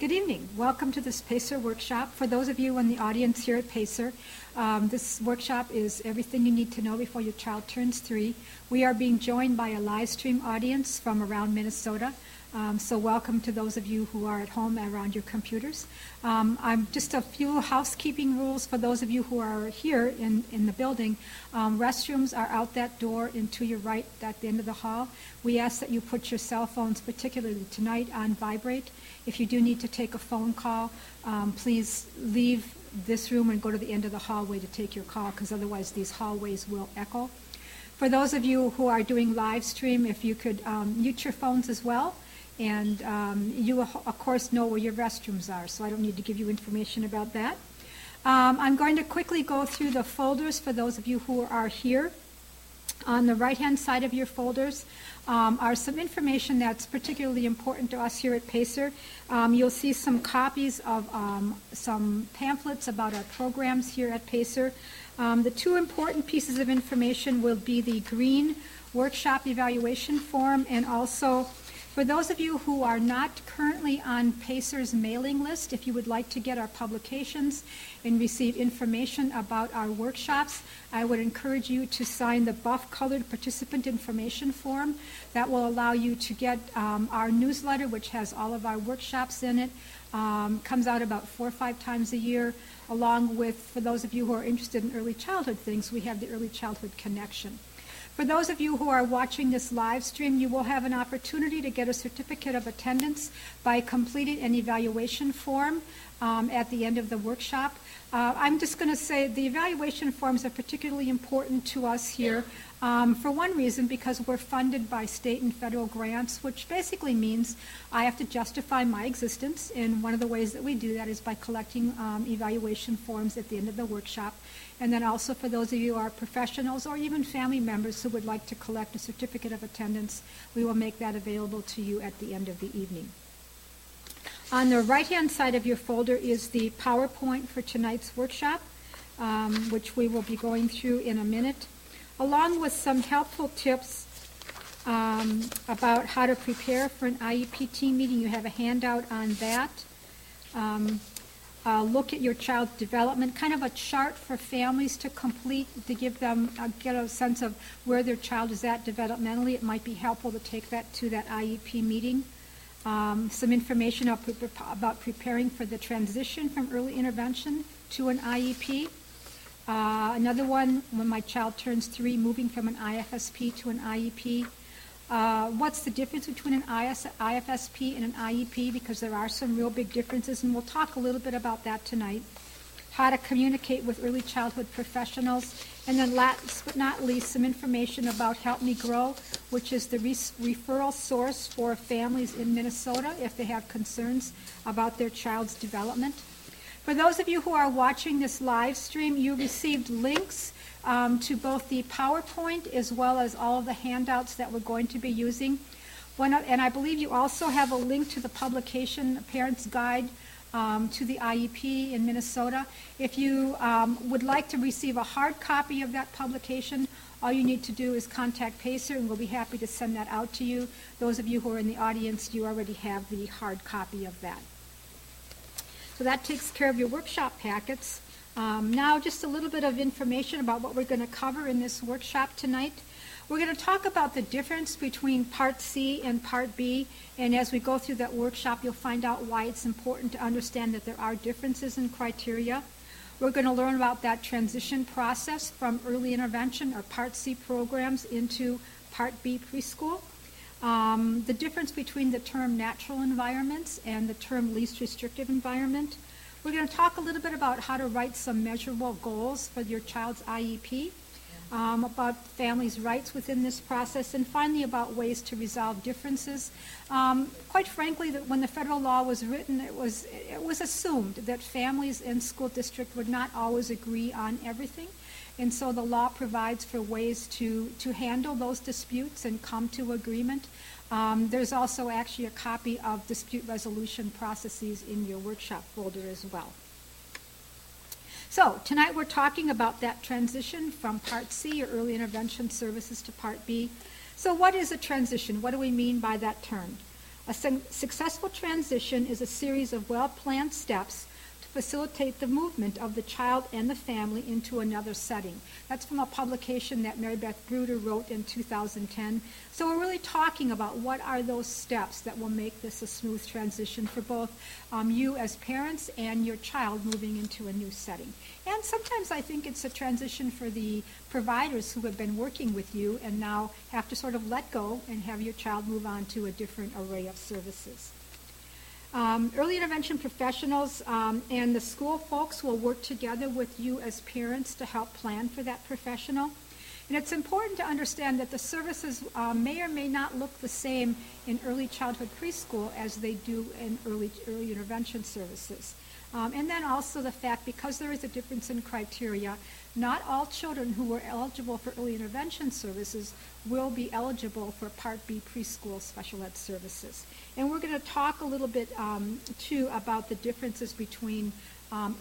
Good evening. Welcome to this PACER workshop. For those of you in the audience here at PACER, this workshop is everything you need to know before your child turns 3. We are being joined by a live stream audience from around Minnesota. So welcome to those of you who are at home around your computers. I'm just a few housekeeping rules for those of you who are here in the building. Restrooms are out that door and to your right at the end of the hall. We ask that you put your cell phones, particularly tonight, on vibrate. If you do need to take a phone call, please leave this room and go to the end of the hallway to take your call, because otherwise these hallways will echo. For those of you who are doing live stream, if you could mute your phones as well. And you, of course, know where your restrooms are, so I don't need to give you information about that. I'm going to quickly go through the folders for those of you who are here. On the right-hand side of your folders are some information that's particularly important to us here at PACER. You'll see some copies of some pamphlets about our programs here at PACER. The two important pieces of information will be the green workshop evaluation form, and also for those of you who are not currently on PACER's mailing list, if you would like to get our publications and receive information about our workshops, I would encourage you to sign the buff-colored participant information form. That will allow you to get our newsletter, which has all of our workshops in it. Comes out about 4 or 5 times a year, along with, for those of you who are interested in early childhood things, we have the Early Childhood Connection. For those of you who are watching this live stream, you will have an opportunity to get a certificate of attendance by completing an evaluation form at the end of the workshop. I'm just going to say the evaluation forms are particularly important to us here for one reason, because we're funded by state and federal grants, which basically means I have to justify my existence, and one of the ways that we do that is by collecting evaluation forms at the end of the workshop. And then also for those of you who are professionals or even family members who would like to collect a certificate of attendance, we will make that available to you at the end of the evening. On the right-hand side of your folder is the PowerPoint for tonight's workshop, which we will be going through in a minute, along with some helpful tips about how to prepare for an IEP team meeting. You have a handout on that. Look at your child's development, kind of a chart for families to complete to give them, get a sense of where their child is at developmentally. It might be helpful to take that to that IEP meeting. Some information about preparing for the transition from early intervention to an IEP. Another one, when my child turns 3, moving from an IFSP to an IEP. What's the difference between an IFSP and an IEP, because there are some real big differences, and we'll talk a little bit about that tonight. How to communicate with early childhood professionals, and then last but not least, some information about Help Me Grow, which is the referral source for families in Minnesota if they have concerns about their child's development. For those of you who are watching this live stream, you received links to both the PowerPoint as well as all of the handouts that we're going to be using. And I believe you also have a link to the publication, Parents Guide to the IEP in Minnesota. If you would like to receive a hard copy of that publication, all you need to do is contact PACER, and we'll be happy to send that out to you. Those of you who are in the audience, you already have the hard copy of that. So that takes care of your workshop packets. Now just a little bit of information about what we're going to cover in this workshop tonight. We're going to talk about the difference between Part C and Part B, and as we go through that workshop, you'll find out why it's important to understand that there are differences in criteria. We're going to learn about that transition process from early intervention or Part C programs into Part B preschool. The difference between the term natural environments and the term least restrictive environment. We're going to talk a little bit about how to write some measurable goals for your child's IEP, about families' rights within this process, and finally about ways to resolve differences. Quite frankly, that when the federal law was written, it was assumed that families and school district would not always agree on everything. And so the law provides for ways to handle those disputes and come to agreement. There's also actually a copy of dispute resolution processes in your workshop folder as well. So tonight we're talking about that transition from Part C, or early intervention services, to Part B. So what is a transition? What do we mean by that term? A successful transition is a series of well-planned steps to facilitate the movement of the child and the family into another setting. That's from a publication that Mary Beth Bruder wrote in 2010. So we're really talking about what are those steps that will make this a smooth transition for both you as parents and your child moving into a new setting. And sometimes I think it's a transition for the providers who have been working with you and now have to sort of let go and have your child move on to a different array of services. Early intervention professionals and the school folks will work together with you as parents to help plan for that professional. And it's important to understand that the services may or may not look the same in early childhood preschool as they do in early intervention services. And then also the fact, because there is a difference in criteria, not all children who were eligible for early intervention services will be eligible for Part B preschool special ed services. And we're going to talk a little bit, too, about the differences between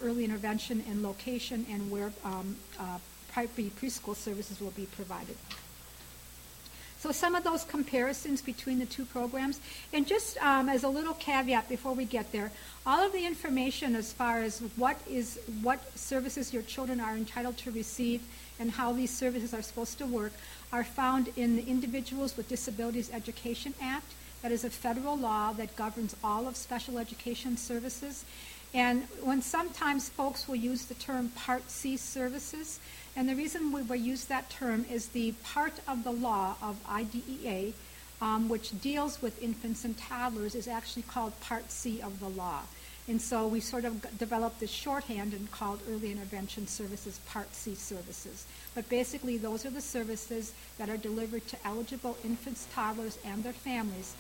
early intervention and location and where Part B preschool services will be provided. So some of those comparisons between the two programs, and just as a little caveat before we get there, all of the information as far as what services your children are entitled to receive and how these services are supposed to work are found in the Individuals with Disabilities Education Act. That is a federal law that governs all of special education services. And when sometimes folks will use the term Part C services, and the reason we will use that term is the part of the law of IDEA, which deals with infants and toddlers, is actually called Part C of the law. And so we sort of developed this shorthand and called early intervention services Part C services. But basically those are the services that are delivered to eligible infants, toddlers, and their families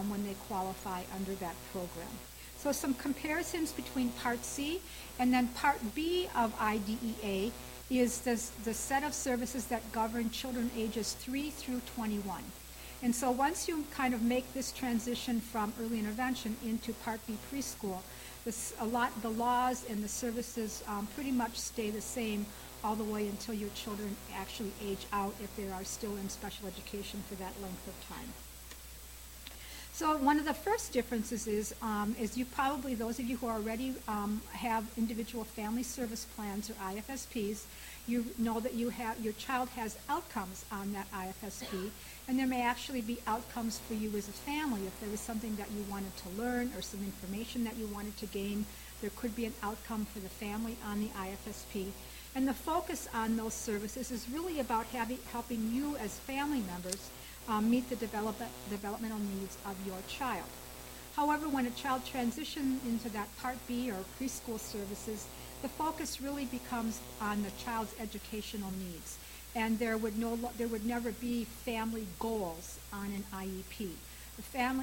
when they qualify under that program. So some comparisons between Part C and then Part B of IDEA is the set of services that govern children ages 3 through 21. And so once you kind of make this transition from early intervention into Part B preschool, the laws and the services pretty much stay the same all the way until your children actually age out if they are still in special education for that length of time. So one of the first differences is you probably, those of you who already have individual family service plans or IFSPs, you know that your child has outcomes on that IFSP, and there may actually be outcomes for you as a family. If there was something that you wanted to learn or some information that you wanted to gain, there could be an outcome for the family on the IFSP. And the focus on those services is really about helping you as family members meet the developmental needs of your child. However, when a child transitions into that Part B or preschool services, the focus really becomes on the child's educational needs, and there would never be family goals on an IEP.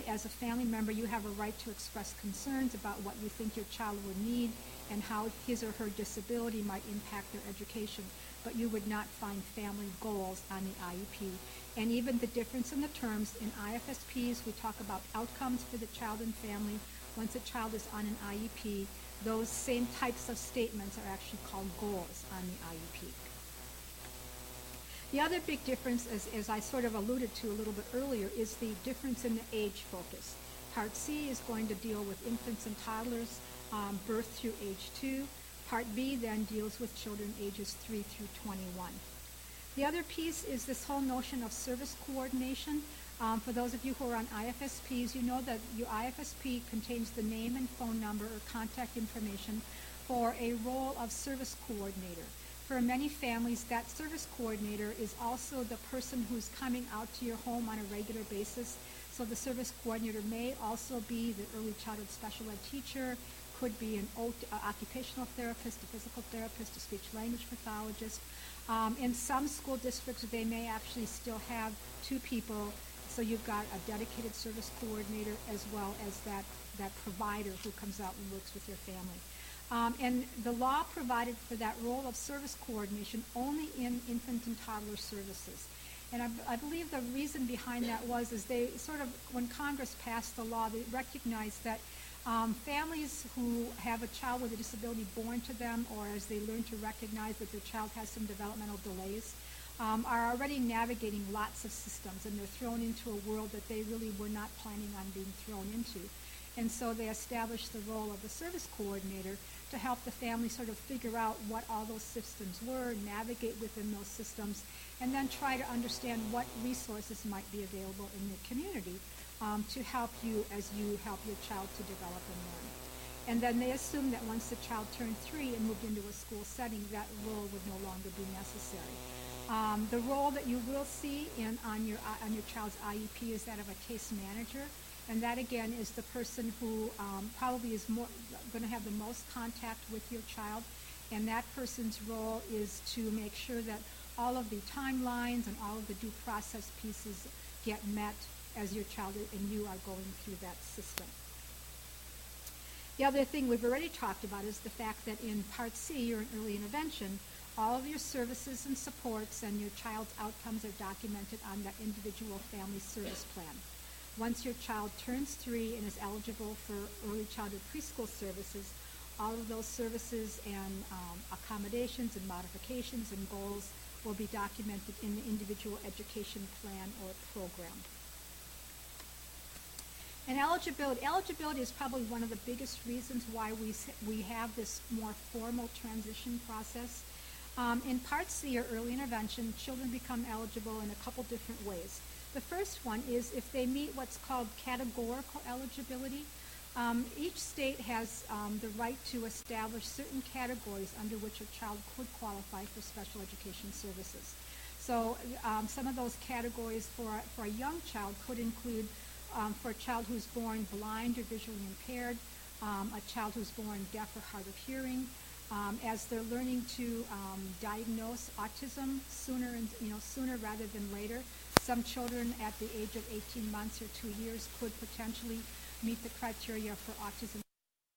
As a family member, you have a right to express concerns about what you think your child would need and how his or her disability might impact their education, but you would not find family goals on the IEP. And even the difference in the terms, in IFSPs, we talk about outcomes for the child and family. Once a child is on an IEP, those same types of statements are actually called goals on the IEP. The other big difference, as I sort of alluded to a little bit earlier, is the difference in the age focus. Part C is going to deal with infants and toddlers birth through age 2. Part B then deals with children ages 3 through 21. The other piece is this whole notion of service coordination. For those of you who are on IFSPs, you know that your IFSP contains the name and phone number or contact information for a role of service coordinator. For many families, that service coordinator is also the person who's coming out to your home on a regular basis. So the service coordinator may also be the early childhood special ed teacher, could be an occupational therapist, a physical therapist, a speech-language pathologist. In some school districts, they may actually still have 2 people, so you've got a dedicated service coordinator as well as that provider who comes out and works with your family. And the law provided for that role of service coordination only in infant and toddler services. And I believe the reason behind that is they sort of, when Congress passed the law, they recognized that families who have a child with a disability born to them, or as they learn to recognize that their child has some developmental delays, are already navigating lots of systems, and they're thrown into a world that they really were not planning on being thrown into. And so they established the role of the service coordinator to help the family sort of figure out what all those systems were, navigate within those systems, and then try to understand what resources might be available in the community to help you as you help your child to develop and learn. And then they assumed that once the child turned 3 and moved into a school setting, that role would no longer be necessary. The role that you will see on your child's IEP is that of a case manager, and that again is the person who probably is going to have the most contact with your child, and that person's role is to make sure that all of the timelines and all of the due process pieces get met as your child and you are going through that system. The other thing we've already talked about is the fact that in Part C, or in early intervention, all of your services and supports and your child's outcomes are documented on the individual family service plan. Once your child turns 3 and is eligible for early childhood preschool services, all of those services and accommodations and modifications and goals will be documented in the individual education plan or program. And eligibility is probably one of the biggest reasons why we have this more formal transition process. In Part C, or early intervention, children become eligible in a couple different ways. The first one is if they meet what's called categorical eligibility. Each state has the right to establish certain categories under which a child could qualify for special education services. So some of those categories for a young child could include for a child who's born blind or visually impaired, a child who's born deaf or hard of hearing, as they're learning to diagnose autism sooner rather than later. Some children at the age of 18 months or 2 years could potentially meet the criteria for autism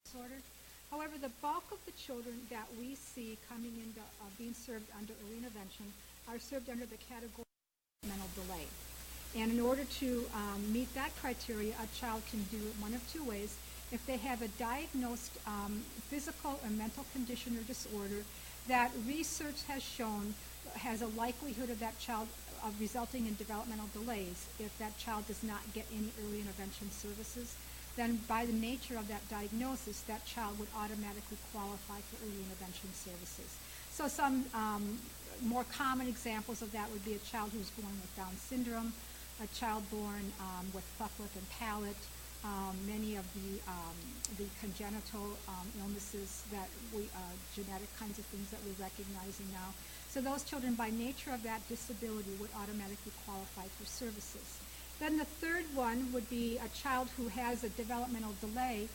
disorder. However, the bulk of the children that we see coming into being served under early intervention are served under the category of developmental delay. And in order to meet that criteria, a child can do it one of two ways. If they have a diagnosed physical or mental condition or disorder that research has shown has a likelihood of that child resulting in developmental delays, if that child does not get any early intervention services, then by the nature of that diagnosis, that child would automatically qualify for early intervention services. So some more common examples of that would be a child who's born with Down syndrome, a child born with cleft lip and palate, many of the congenital illnesses that genetic kinds of things that we're recognizing now. So those children, by nature of that disability, would automatically qualify for services. Then the third one would be a child who has a developmental delay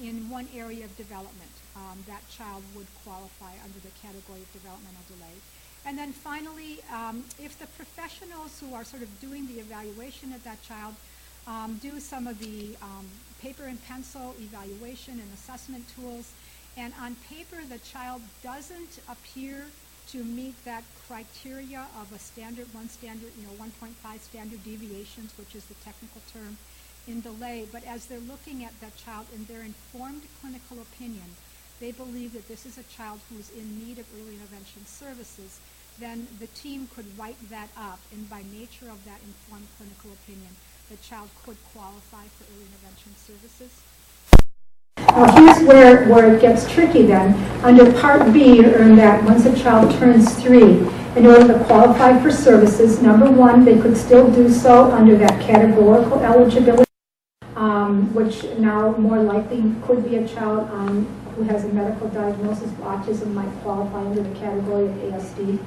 in one area of development. That child would qualify under the category of developmental delay. And then finally, if the professionals who are sort of doing the evaluation of that child do some of the paper and pencil evaluation and assessment tools, and on paper the child doesn't appear to meet that criteria of a standard, 1.5 standard deviations, which is the technical term in delay, but as they're looking at that child in their informed clinical opinion, they believe that this is a child who is in need of early intervention services, then the team could write that up, and by nature of that informed clinical opinion, the child could qualify for early intervention services. Here's where it gets tricky then. Under Part B, you earn that once a child turns 3, in order to qualify for services, number one, they could still do so under that categorical eligibility, which now more likely could be a child who has a medical diagnosis of autism might qualify under the category of ASD.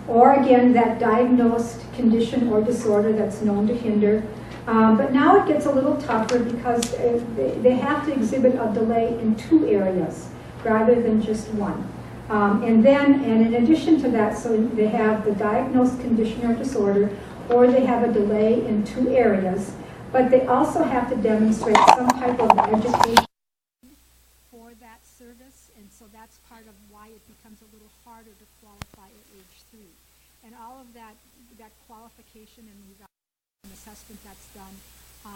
Or again, that diagnosed condition or disorder that's known to hinder. But now it gets a little tougher because they have to exhibit a delay in 2 areas rather than just one. And in addition to that, so they have the diagnosed condition or disorder, or they have a delay in 2 areas, but they also have to demonstrate some type of education for that service, and so that's part of why it becomes a little harder to qualify at age 3. And all of that qualification and assessment that's done,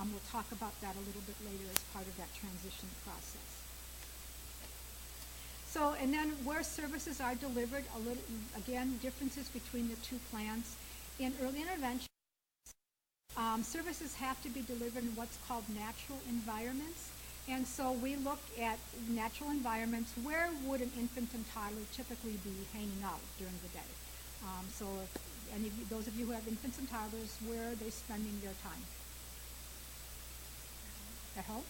we'll talk about that a little bit later as part of that transition process. So, and then where services are delivered, a little, again, differences between the two plans. In early intervention, services have to be delivered in what's called natural environments. And so we look at natural environments. Where would an infant and toddler typically be hanging out during the day? So if any of you, those of you who have infants and toddlers, where are they spending their time? At home?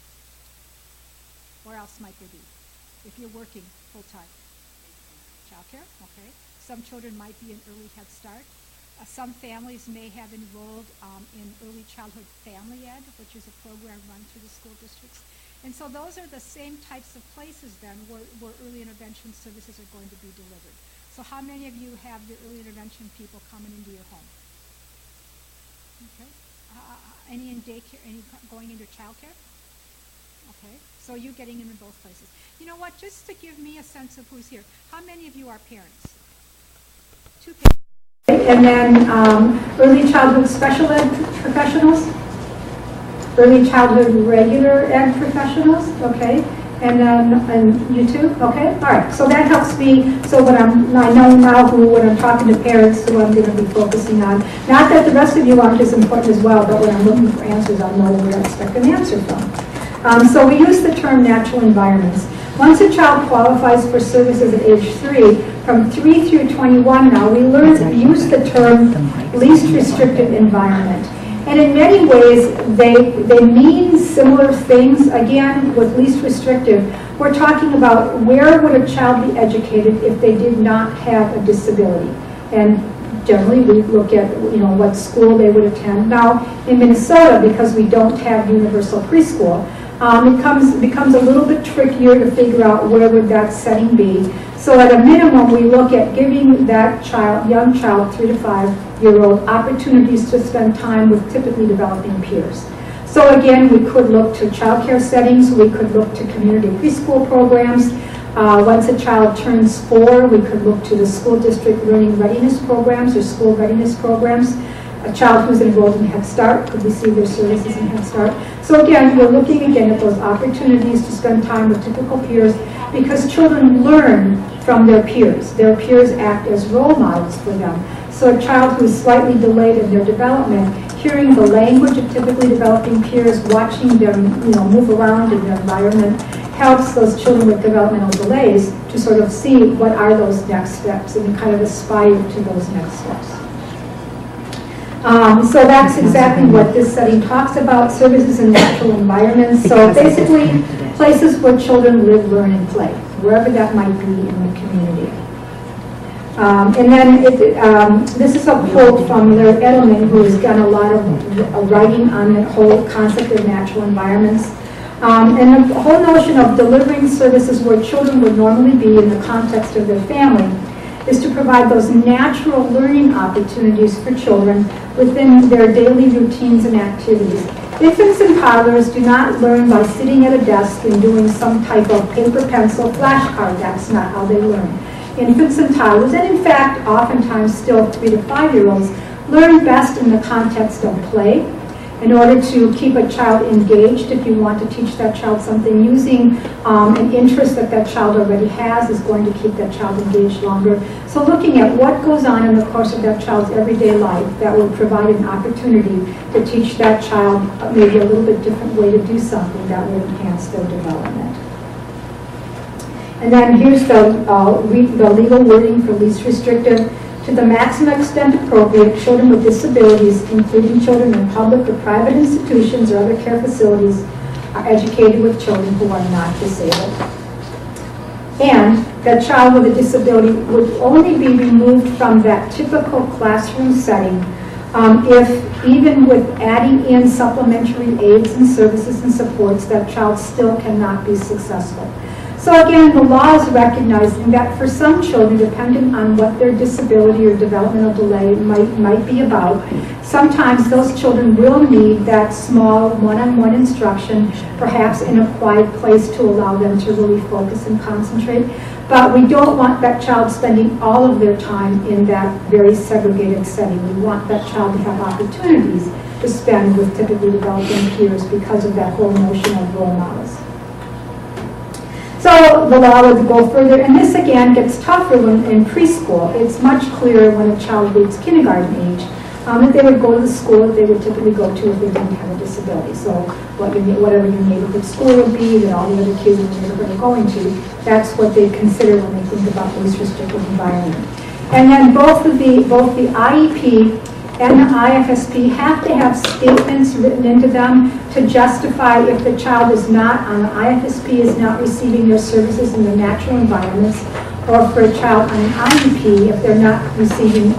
Where else might they be? If you're working full-time? Childcare, okay. Some children might be in early Head Start. Some families may have enrolled in early childhood family ed, which is a program run through the school districts. And so those are the same types of places then where early intervention services are going to be delivered. So how many of you have your early intervention people coming into your home? Okay. Any in daycare, any going into childcare? Okay, so you're getting in both places. You know what, just to give me a sense of who's here, how many of you are parents? 2 parents. And then early childhood special ed professionals, early childhood regular ed professionals, okay, and then you too, okay, all right. So that helps me. So I know now when I'm talking to parents, who I'm going to be focusing on. Not that the rest of you aren't as important as well, but when I'm looking for answers, I know where to expect an answer from. So we use the term natural environments. Once a child qualifies for services at age 3, from 3 through 21 now, we use the term least restrictive environment. And in many ways, they mean similar things. Again, with least restrictive, we're talking about where would a child be educated if they did not have a disability. And generally, we look at what school they would attend. Now, in Minnesota, because we don't have universal preschool, it becomes a little bit trickier to figure out where would that setting be. So at a minimum, we look at giving that young child, 3 to 5-year-old, opportunities to spend time with typically developing peers. So again, we could look to child care settings, we could look to community preschool programs. Once a child turns 4, we could look to the school district learning readiness programs or school readiness programs. A child who's enrolled in Head Start could receive their services in Head Start. So again, we're looking again at those opportunities to spend time with typical peers, because children learn from their peers. Their peers act as role models for them. So a child who's slightly delayed in their development, hearing the language of typically developing peers, watching them move around in their environment, helps those children with developmental delays to sort of see what are those next steps and kind of aspire to those next steps. So that's exactly what this setting talks about, services in natural environments. So basically, places where children live, learn, and play, wherever that might be in the community. And then this is a quote from Larry Edelman, who has done a lot of writing on the whole concept of natural environments. And the whole notion of delivering services where children would normally be in the context of their family is to provide those natural learning opportunities for children within their daily routines and activities. Infants and toddlers do not learn by sitting at a desk and doing some type of paper, pencil, flashcard. That's not how they learn. Infants and toddlers, and in fact, oftentimes still 3 to 5-year-olds, learn best in the context of play. In order to keep a child engaged, if you want to teach that child something, using an interest that that child already has is going to keep that child engaged longer. So looking at what goes on in the course of that child's everyday life that will provide an opportunity to teach that child maybe a little bit different way to do something that will enhance their development. And then here's the legal wording for least restrictive. To the maximum extent appropriate, children with disabilities, including children in public or private institutions or other care facilities, are educated with children who are not disabled. And that child with a disability would only be removed from that typical classroom setting if, even with adding in supplementary aids and services and supports, that child still cannot be successful. So again, the law is recognizing that for some children, depending on what their disability or developmental delay might be about, sometimes those children will need that small one-on-one instruction, perhaps in a quiet place to allow them to really focus and concentrate. But we don't want that child spending all of their time in that very segregated setting. We want that child to have opportunities to spend with typically developing peers because of that whole notion of role models. So the law would go further, and this again gets tougher when in preschool. It's much clearer when a child reaches kindergarten age that they would go to the school that they would typically go to if they didn't have a disability. So whatever your neighborhood school would be, that all the other kids in the neighborhood are going to, that's what they consider when they think about least restrictive environment. And then both the IEP and the IFSP have to have statements written into them to justify if the child is not, on the IFSP, is not receiving their services in the natural environments, or for a child on an IEP, if they're not receiving if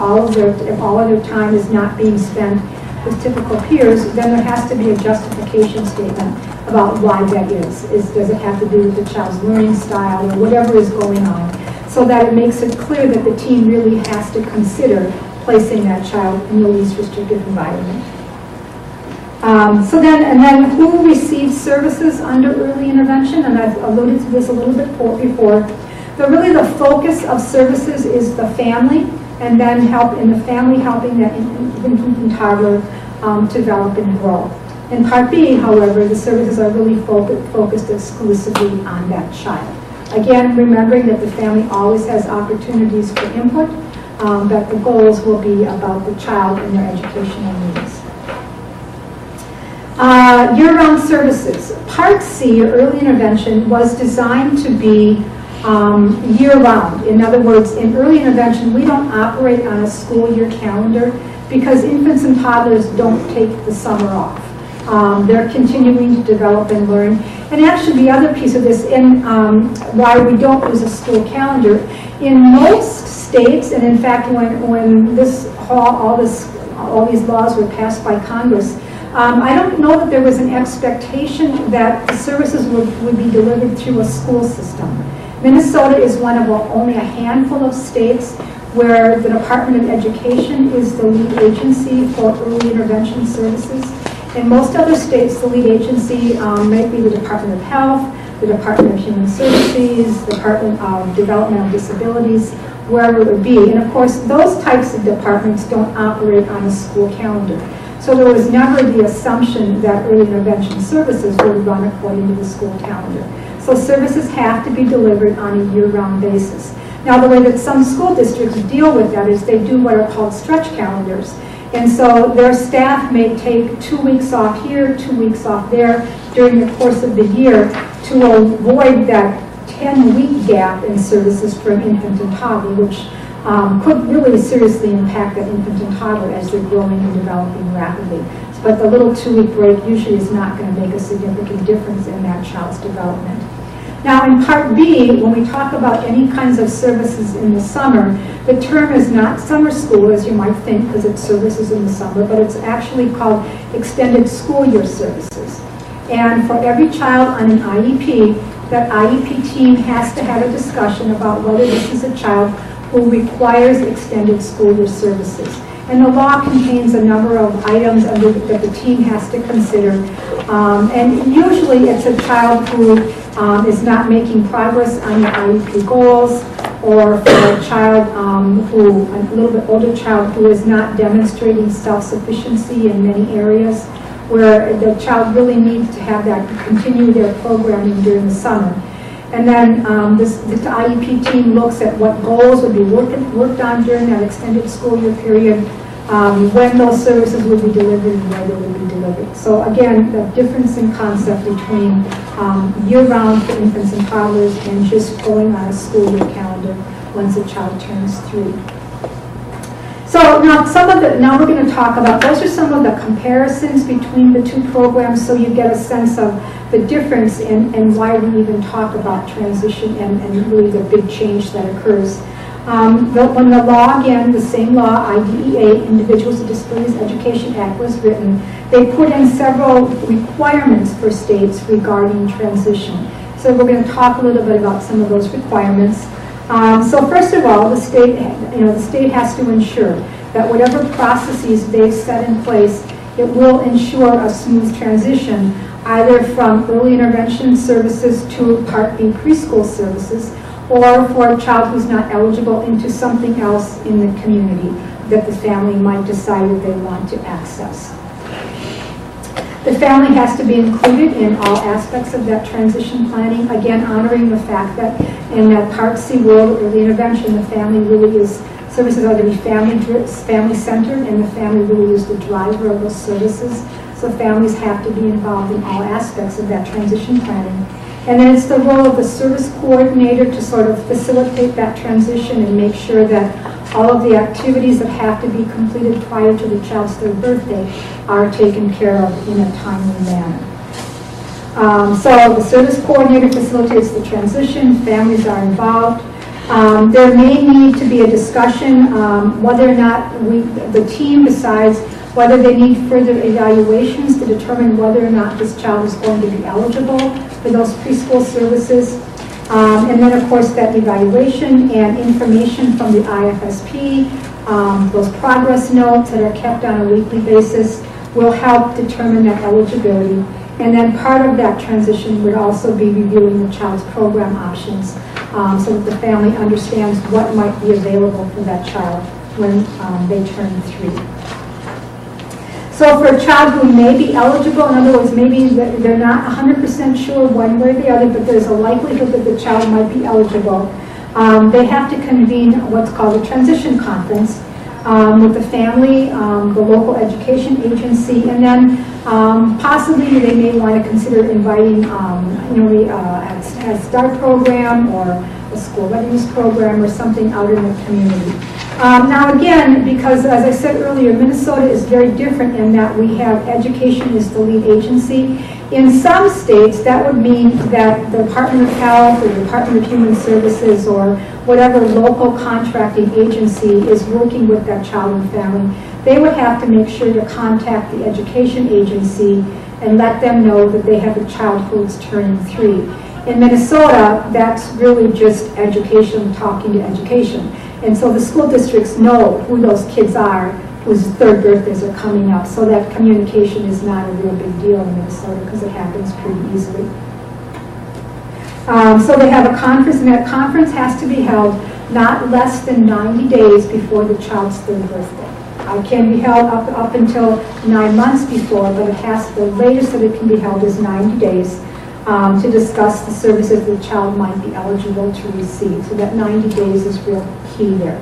all of their time is not being spent with typical peers, then there has to be a justification statement about why that is. Does it have to do with the child's learning style or whatever is going on, so that it makes it clear that the team really has to consider placing that child in the least restrictive environment. So then who receives services under early intervention? And I've alluded to this a little bit before. Really the focus of services is the family, and then helping that infant and toddler develop and grow. In Part B, however, the services are really focused exclusively on that child. Again, remembering that the family always has opportunities for input, but the goals will be about the child and their educational needs. Year-round services. Part C, or early intervention, was designed to be year-round. In other words, in early intervention, we don't operate on a school year calendar because infants and toddlers don't take the summer off. They're continuing to develop and learn. And actually, the other piece of this, why we don't use a school calendar, in most states, and in fact, when all these laws were passed by Congress, I don't know that there was an expectation that the services would be delivered through a school system. Minnesota is one of only a handful of states where the Department of Education is the lead agency for early intervention services. In most other states, the lead agency might be the Department of Health, the Department of Human Services, the Department of Developmental Disabilities, wherever it would be. And of course, those types of departments don't operate on a school calendar. So there was never the assumption that early intervention services would run according to the school calendar. So services have to be delivered on a year-round basis. Now, the way that some school districts deal with that is they do what are called stretch calendars. And so their staff may take 2 weeks off here, 2 weeks off there during the course of the year to avoid that 10-week gap in services for an infant and toddler, which could really seriously impact that infant and toddler as they're growing and developing rapidly. But the little 2-week break usually is not going to make a significant difference in that child's development. Now in Part B, when we talk about any kinds of services in the summer, the term is not summer school, as you might think, because it's services in the summer, but it's actually called extended school year services. And for every child on an IEP, that IEP team has to have a discussion about whether this is a child who requires extended school year services. And the law contains a number of items that the team has to consider. And usually it's a child who is not making progress on the IEP goals, or for a child a little bit older child who is not demonstrating self-sufficiency in many areas, where the child really needs to have that continue their programming during the summer. And then this IEP team looks at what goals would be worked on during that extended school year period, when those services would be delivered and where they would be delivered. So again, the difference in concept between year-round for infants and toddlers and just going on a school year calendar once a child turns 3. So now we're going to talk about, those are some of the comparisons between the two programs, so you get a sense of the difference and why we even talk about transition and really the big change that occurs. When the law, again, the same law, IDEA, Individuals with Disabilities Education Act, was written, they put in several requirements for states regarding transition. So we're going to talk a little bit about some of those requirements. So first of all, the state has to ensure that whatever processes they've set in place, it will ensure a smooth transition, either from early intervention services to Part B preschool services, or for a child who's not eligible into something else in the community that the family might decide that they want to access. The family has to be included in all aspects of that transition planning, again honoring the fact that in that Part C world of early intervention, the family really is, services are to be family-centered, and the family really is the driver of those services. So families have to be involved in all aspects of that transition planning. And then it's the role of the service coordinator to sort of facilitate that transition and make sure that all of the activities that have to be completed prior to the child's third birthday are taken care of in a timely manner. So the service coordinator facilitates the transition, families are involved. There may need to be a discussion whether or not the team decides whether they need further evaluations to determine whether or not this child is going to be eligible for those preschool services. And then, of course, that evaluation and information from the IFSP, those progress notes that are kept on a weekly basis will help determine that eligibility. And then part of that transition would also be reviewing the child's program options so that the family understands what might be available for that child when they turn 3. So for a child who may be eligible, in other words, maybe they're not 100% sure one way or the other, but there's a likelihood that the child might be eligible, they have to convene what's called a transition conference with the family, the local education agency, and then possibly they may want to consider inviting a START program or a school readiness program or something out in the community. Now again, because as I said earlier, Minnesota is very different in that we have education is the lead agency. In some states, that would mean that the Department of Health or the Department of Human Services or whatever local contracting agency is working with that child and family, they would have to make sure to contact the education agency and let them know that they have a child who is turning 3. In Minnesota, that's really just education, talking to education. And so the school districts know who those kids are whose third birthdays are coming up. So that communication is not a real big deal in Minnesota because it happens pretty easily. So they have a conference, and that conference has to be held not less than 90 days before the child's third birthday. It can be held up until 9 months before, but the latest that it can be held is 90 days. To discuss the services the child might be eligible to receive. So that 90 days is real key there.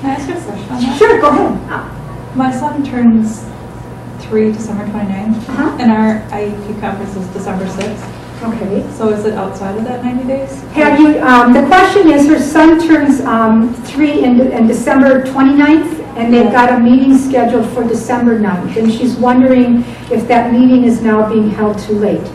Can I ask you a question on that? Sure, go ahead. My son turns 3 December 29th, and our IEP conference is December 6th. Okay. So is it outside of that 90 days? Have you? The question is, her son turns 3 in December 29th, and they've got a meeting scheduled for December 9th, and she's wondering if that meeting is now being held too late.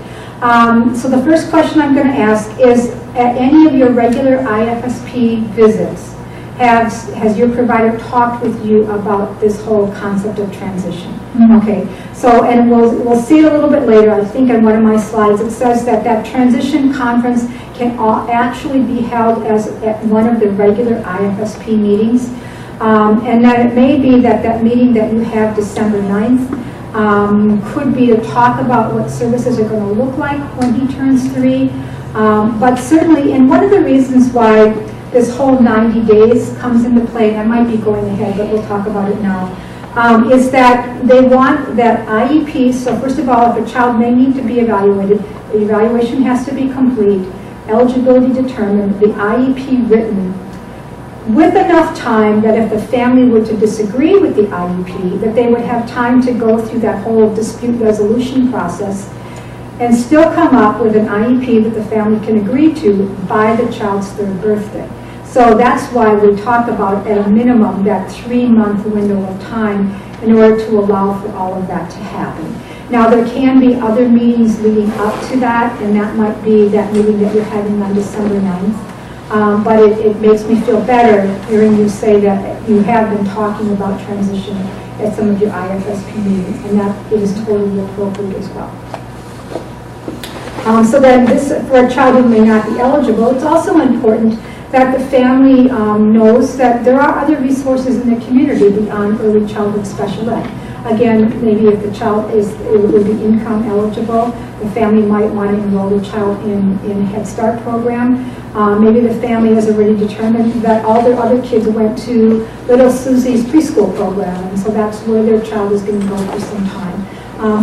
So the first question I'm going to ask is, at any of your regular IFSP visits, has your provider talked with you about this whole concept of transition? Mm-hmm. Okay, so, and we'll see it a little bit later. I think on one of my slides it says that transition conference can actually be held at one of the regular IFSP meetings, and that it may be that meeting that you have December 9th could be to talk about what services are going to look like when he turns 3. But certainly, and one of the reasons why this whole 90 days comes into play, and I might be going ahead, but we'll talk about it now, is that they want that IEP. So first of all, if a child may need to be evaluated, the evaluation has to be complete, eligibility determined, the IEP written, with enough time that if the family were to disagree with the IEP, that they would have time to go through that whole dispute resolution process and still come up with an IEP that the family can agree to by the child's third birthday. So that's why we talk about, at a minimum, that 3-month window of time in order to allow for all of that to happen. Now, there can be other meetings leading up to that, and that might be that meeting that you're having on December 9th. But it makes me feel better hearing you say that you have been talking about transition at some of your IFSP meetings, and that it is totally appropriate as well. So then this, for a child who may not be eligible, it's also important that the family knows that there are other resources in the community beyond early childhood special ed. Again, maybe if the child would be income eligible, the family might want to enroll the child in a Head Start program. Maybe the family has already determined that all their other kids went to Little Susie's preschool program, and so that's where their child is going to go for some time.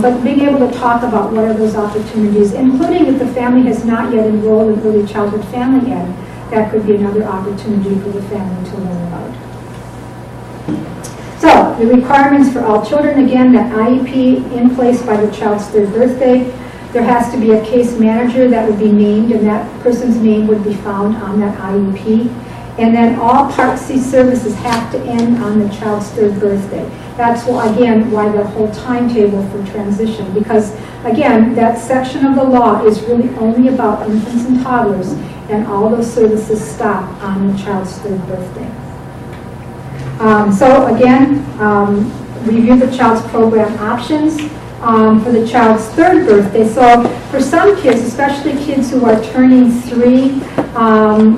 but being able to talk about what are those opportunities, including if the family has not yet enrolled in early childhood family ed, that could be another opportunity for the family to learn about. So, the requirements for all children, again, that IEP in place by the child's 3rd birthday. There has to be a case manager that would be named, and that person's name would be found on that IEP. And then all Part C services have to end on the child's 3rd birthday. That's, again, why the whole timetable for transition, because, again, that section of the law is really only about infants and toddlers, and all those services stop on the child's 3rd birthday. So, again, review the child's program options. For the child's 3rd birthday. So for some kids, especially kids who are turning 3,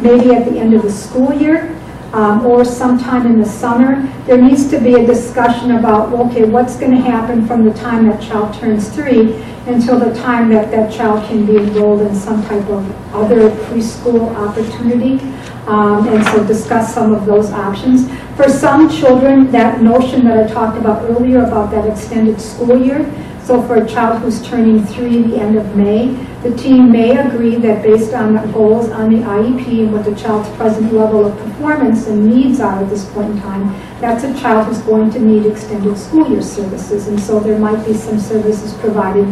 maybe at the end of the school year or sometime in the summer, there needs to be a discussion about, okay, what's going to happen from the time that child turns 3 until the time that that child can be enrolled in some type of other preschool opportunity. And so discuss some of those options. For some children, that notion that I talked about earlier about that extended school year, so for a child who's turning 3 the end of May, the team may agree that based on the goals on the IEP and what the child's present level of performance and needs are at this point in time, that's a child who's going to need extended school year services. And so there might be some services provided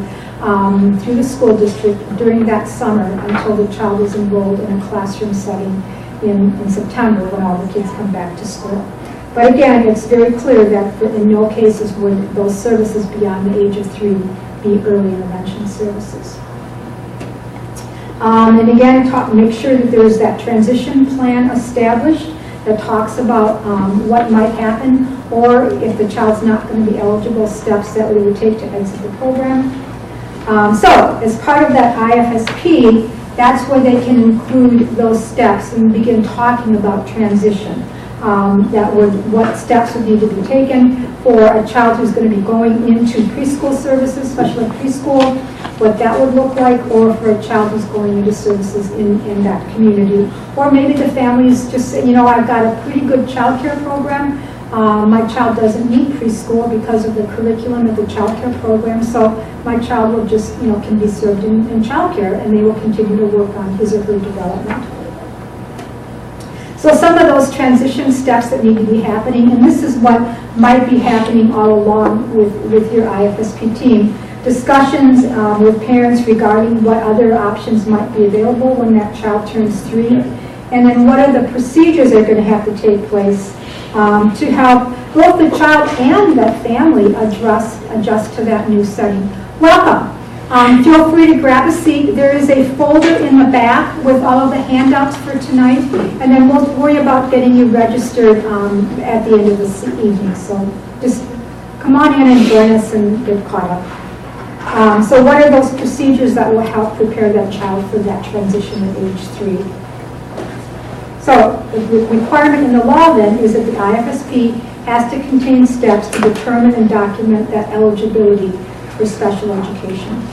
through the school district during that summer until the child is enrolled in a classroom setting in September when all the kids come back to school. But again, it's very clear that in no cases would those services beyond the age of 3 be early intervention services. And again, make sure that there is that transition plan established that talks about what might happen, or if the child's not going to be eligible, steps that we would take to exit the program. So, as part of that IFSP, that's where they can include those steps and begin talking about transition. What steps would need to be taken for a child who's going to be going into preschool services, especially preschool, what that would look like, or for a child who's going into services in that community. Or maybe the families just say, you know, I've got a pretty good child care program. My child doesn't need preschool because of the curriculum of the child care program, so my child will just, can be served in child care, and they will continue to work on his or her development. So some of those transition steps that need to be happening, and this is what might be happening all along with your IFSP team, discussions with parents regarding what other options might be available when that child turns 3, and then what are the procedures that are going to have to take place to help both the child and the family adjust to that new setting. Welcome. Feel free to grab a seat. There is a folder in the back with all of the handouts for tonight, and then we'll worry about getting you registered at the end of this evening. So just come on in and join us and get caught up. So what are those procedures that will help prepare that child for that transition at age 3? So the requirement in the law then is that the IFSP has to contain steps to determine and document that eligibility for special education.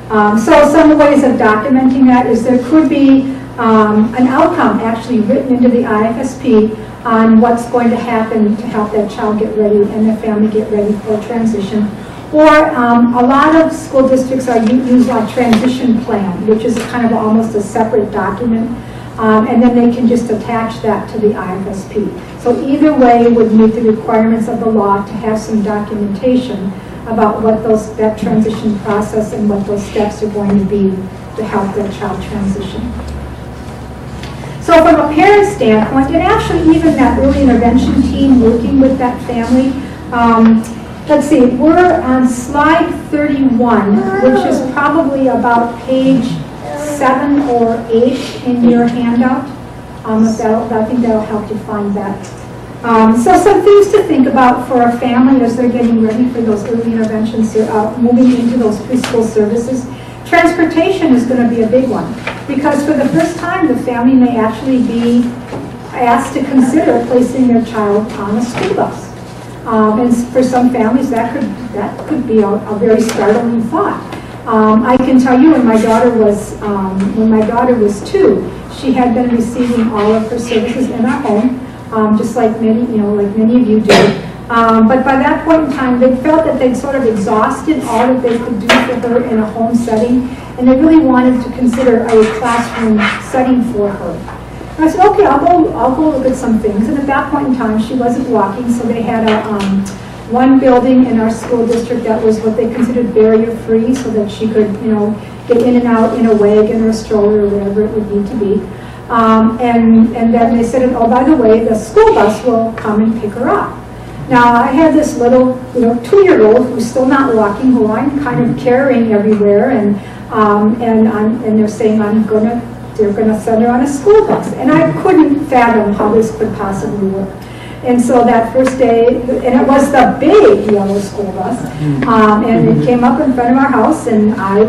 So some ways of documenting that is there could be an outcome actually written into the IFSP on what's going to happen to help that child get ready and the family get ready for transition. Or a lot of school districts use a transition plan, which is kind of almost a separate document, and then they can just attach that to the IFSP. So either way would meet the requirements of the law to have some documentation about what that transition process and what those steps are going to be to help that child transition. So from a parent standpoint, and actually even that early intervention team working with that family, let's see, we're on slide 31, which is probably about page 7 or 8 in your handout. I think that'll help you find that. So some things to think about for a family as they're getting ready for those early interventions, moving into those preschool services. Transportation is going to be a big one, because for the first time the family may actually be asked to consider placing their child on a school bus. And for some families that could be a very startling thought. I can tell you when my daughter was 2, she had been receiving all of her services in our home. Just like many of you do. But by that point in time, they felt that they'd sort of exhausted all that they could do for her in a home setting, and they really wanted to consider a classroom setting for her. And I said, okay, I'll go look at some things. And at that point in time, she wasn't walking, so they had one building in our school district that was what they considered barrier-free, so that she could, get in and out in a wagon or a stroller or whatever it would need to be. And then they said, oh, by the way, the school bus will come and pick her up. Now, I had this little, 2-year-old who's still not walking, who I'm kind of carrying everywhere, and they're saying they're gonna send her on a school bus, and I couldn't fathom how this could possibly work. And so that first day, and it was the big yellow school bus, and it came up in front of our house, and I,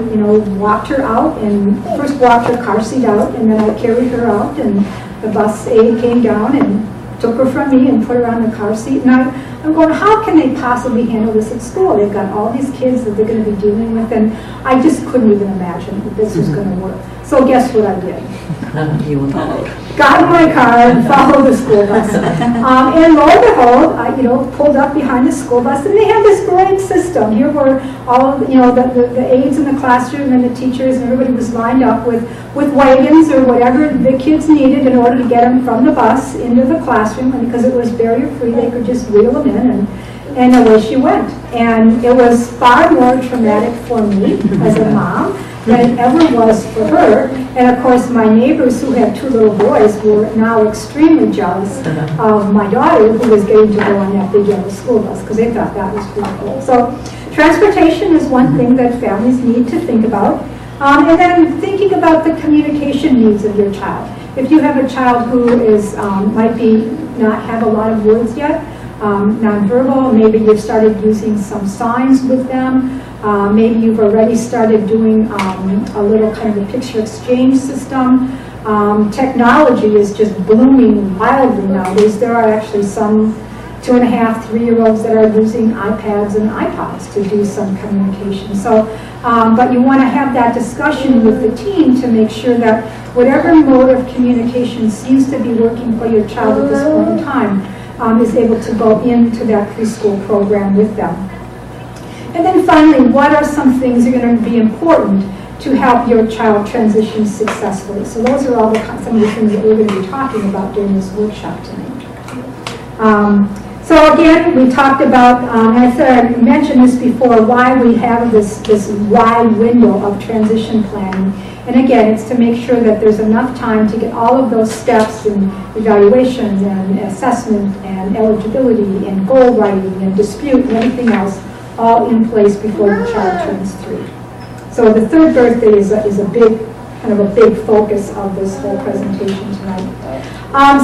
walked her out, and first walked her car seat out, and then I carried her out, and the bus aide came down and took her from me and put her on the car seat. And I'm going, how can they possibly handle this at school? They've got all these kids that they're going to be dealing with, and I just couldn't even imagine that this was going to work. So guess what I did? You followed. Got in my car and followed the school bus. And lo and behold, I pulled up behind the school bus, and they had this great system. Here were all the aides in the classroom and the teachers, and everybody was lined up with wagons or whatever the kids needed in order to get them from the bus into the classroom. And because it was barrier-free, they could just wheel them in, and away she went. And it was far more traumatic for me as a mom than it ever was for her. And of course, my neighbors who had 2 little boys were now extremely jealous of my daughter, who was getting to go on that big yellow school bus, because they thought that was pretty cool. So transportation is one thing that families need to think about. And then thinking about the communication needs of your child. If you have a child who is might be not have a lot of words yet, nonverbal, maybe you've started using some signs with them. Maybe you've already started doing a little kind of a picture exchange system. Technology is just blooming wildly nowadays. There are actually some 2.5, 3-year-olds that are using iPads and iPods to do some communication. So, but you want to have that discussion with the team to make sure that whatever mode of communication seems to be working for your child at this point in time is able to go into that preschool program with them. And then finally, what are some things that are going to be important to help your child transition successfully? So those are all some of the things that we're going to be talking about during this workshop tonight. So again, we talked about, I mentioned this before, why we have this wide window of transition planning. And again, it's to make sure that there's enough time to get all of those steps in evaluation and assessment and eligibility and goal writing and dispute and everything else all in place before the child turns 3. So the third birthday is a big, kind of a big focus of this whole presentation tonight.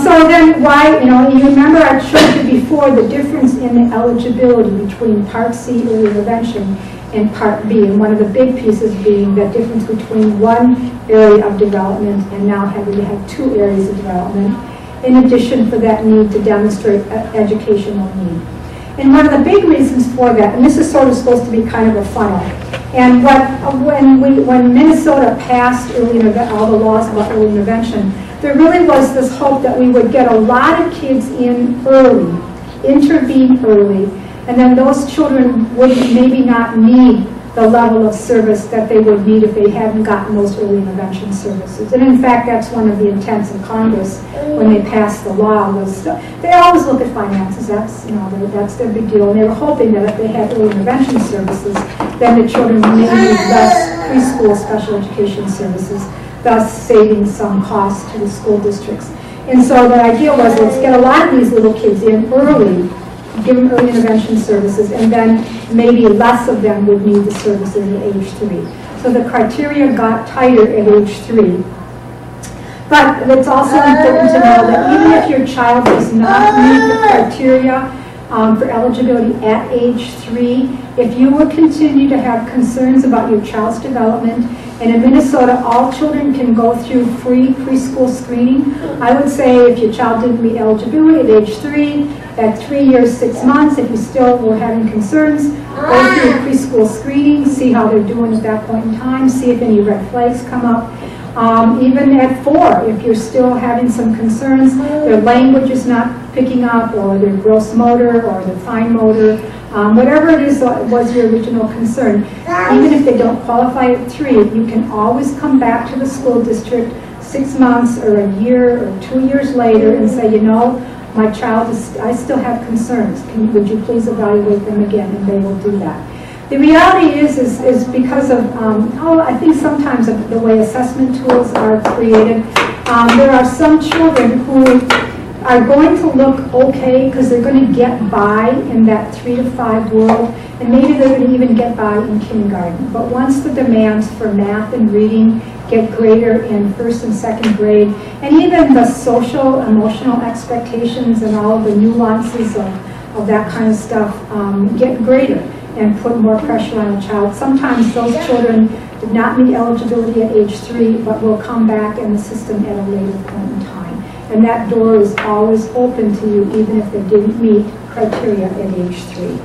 So then why, you remember I showed you before the difference in the eligibility between Part C, early intervention, and Part B, and one of the big pieces being the difference between one area of development and now having to have 2 areas of development, in addition for that need to demonstrate educational need. And one of the big reasons for that, and this is sort of supposed to be kind of a funnel, and when Minnesota passed all the laws about early intervention, there really was this hope that we would get a lot of kids in early, intervene early, and then those children would maybe not need the level of service that they would need if they hadn't gotten those early intervention services. And in fact, that's one of the intents of Congress when they passed the law was they always look at finances. That's that's their big deal. And they were hoping that if they had early intervention services, then the children may need less preschool special education services, thus saving some cost to the school districts. And so the idea was, let's get a lot of these little kids in early, give them early intervention services, and then maybe less of them would need the services at age 3. So the criteria got tighter at age 3. But it's also important to know that even if your child does not meet the criteria for eligibility at age 3, if you will continue to have concerns about your child's development, and in Minnesota, all children can go through free preschool screening. I would say if your child didn't meet eligibility at age 3, at 3 years, 6 months, if you still were having concerns, go through preschool screening, see how they're doing at that point in time, see if any red flags come up. Even at 4, if you're still having some concerns, their language is not picking up, or their gross motor, or their fine motor, whatever it is was your original concern. Even if they don't qualify at 3, you can always come back to the school district 6 months or a year or 2 years later and say, you know, my child I still have concerns. Would you please evaluate them again? And they will do that. The reality is because of, I think sometimes of the way assessment tools are created, there are some children who are going to look okay because they're going to get by in that 3 to 5 world, and maybe they're going to even get by in kindergarten. But once the demands for math and reading get greater in 1st and 2nd grade, and even the social, emotional expectations and all the nuances of that kind of stuff get greater and put more pressure on a child. Sometimes those children did not meet eligibility at age 3, but will come back in the system at a later point in time. And that door is always open to you, even if they didn't meet criteria at age 3.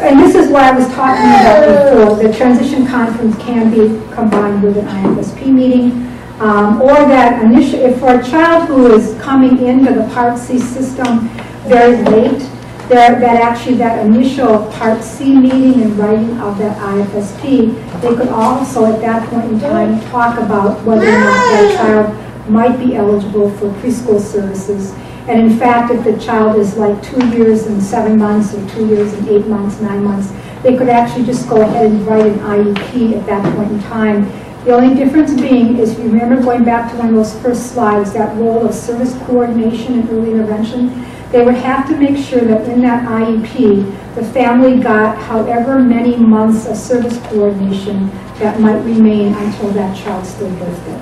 And this is what I was talking about before. The transition conference can be combined with an IFSP meeting, or that initial, if for a child who is coming into the Part C system very late, that initial Part C meeting and writing of that IFSP, they could also at that point in time talk about whether or not that child might be eligible for preschool services. And in fact, if the child is like 2 years and 7 months, or 2 years and 8 months, 9 months, they could actually just go ahead and write an IEP at that point in time. The only difference being is, if you remember going back to one of those first slides, that role of service coordination and early intervention, they would have to make sure that in that IEP, the family got however many months of service coordination that might remain until that child still lived it.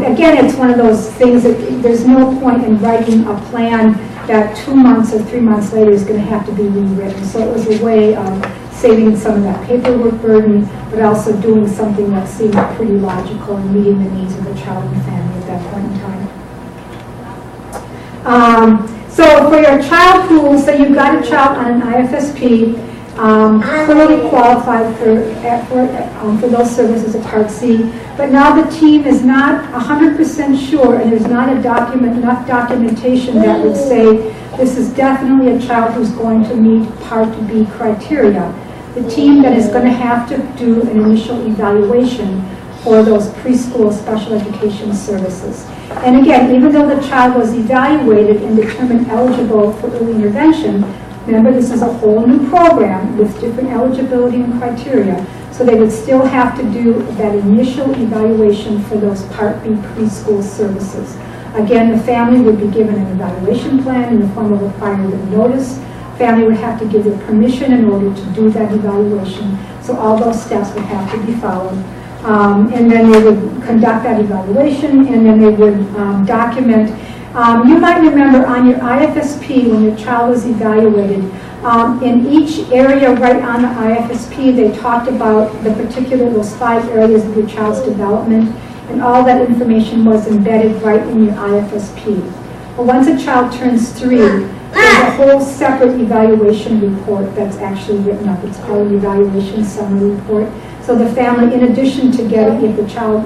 Again, it's one of those things that there's no point in writing a plan that 2 months or 3 months later is going to have to be rewritten. So it was a way of saving some of that paperwork burden, but also doing something that seemed pretty logical and meeting the needs of the child and family at that point in time. So for your child who, say you've got a child on an IFSP, clearly qualified for those services at Part C, but now the team is not 100% sure, and there's not enough documentation that would say this is definitely a child who's going to meet Part B criteria. The team then is going to have to do an initial evaluation for those preschool special education services. And again, even though the child was evaluated and determined eligible for early intervention, remember this is a whole new program with different eligibility and criteria, so they would still have to do that initial evaluation for those Part B preschool services. Again, the family would be given an evaluation plan in the form of a prior written notice. Family would have to give their permission in order to do that evaluation, so all those steps would have to be followed. And then they would conduct that evaluation, and then they would document. You might remember on your IFSP, when your child was evaluated, in each area right on the IFSP, they talked about those 5 areas of your child's development, and all that information was embedded right in your IFSP. But once a child turns 3, there's a whole separate evaluation report that's actually written up. It's called an evaluation summary report. So the family, in addition to getting the child,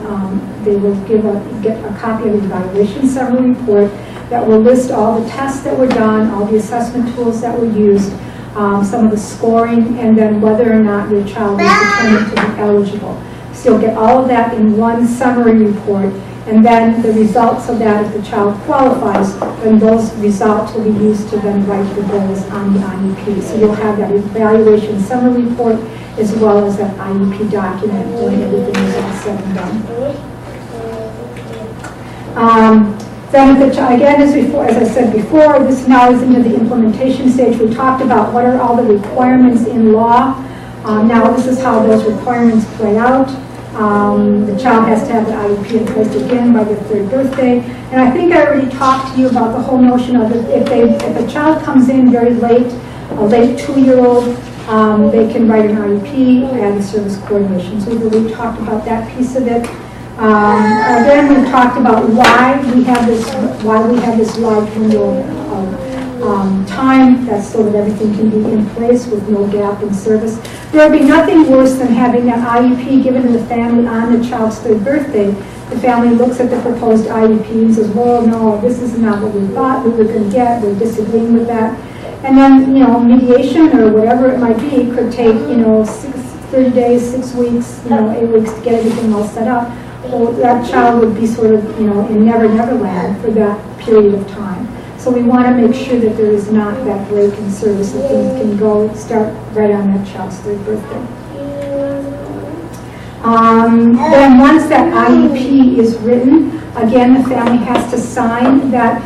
they will get a copy of the evaluation summary report that will list all the tests that were done, all the assessment tools that were used, some of the scoring, and then whether or not your child is determined to be eligible. So you'll get all of that in one summary report, and then the results of that, if the child qualifies, then those results will be used to then write the goals on the IEP. So you'll have that evaluation summary report as well as that IEP document when everything is all said and done. Then again, as I said before, this now is into the implementation stage. We talked about what are all the requirements in law. Now this is how those requirements play out. The child has to have the IEP in place again by their 3rd birthday. And I think I already talked to you about the whole notion of if a child comes in very late, a late 2-year-old, they can write an IEP and service coordination. So we've already talked about that piece of it. Then we've talked about why we have this large window of time, that's so that everything can be in place with no gap in service. There would be nothing worse than having that IEP given to the family on the child's 3rd birthday. The family looks at the proposed IEP and says, well, no, this is not what we thought we were going to get. We're disagreeing with that. And then, mediation or whatever it might be could take, 30 days, 6 weeks, 8 weeks to get everything all set up. Well, that child would be sort of, in never land for that period of time. So we want to make sure that there is not that break in service, that things can start right on that child's 3rd birthday. Then once that IEP is written, again, the family has to sign that.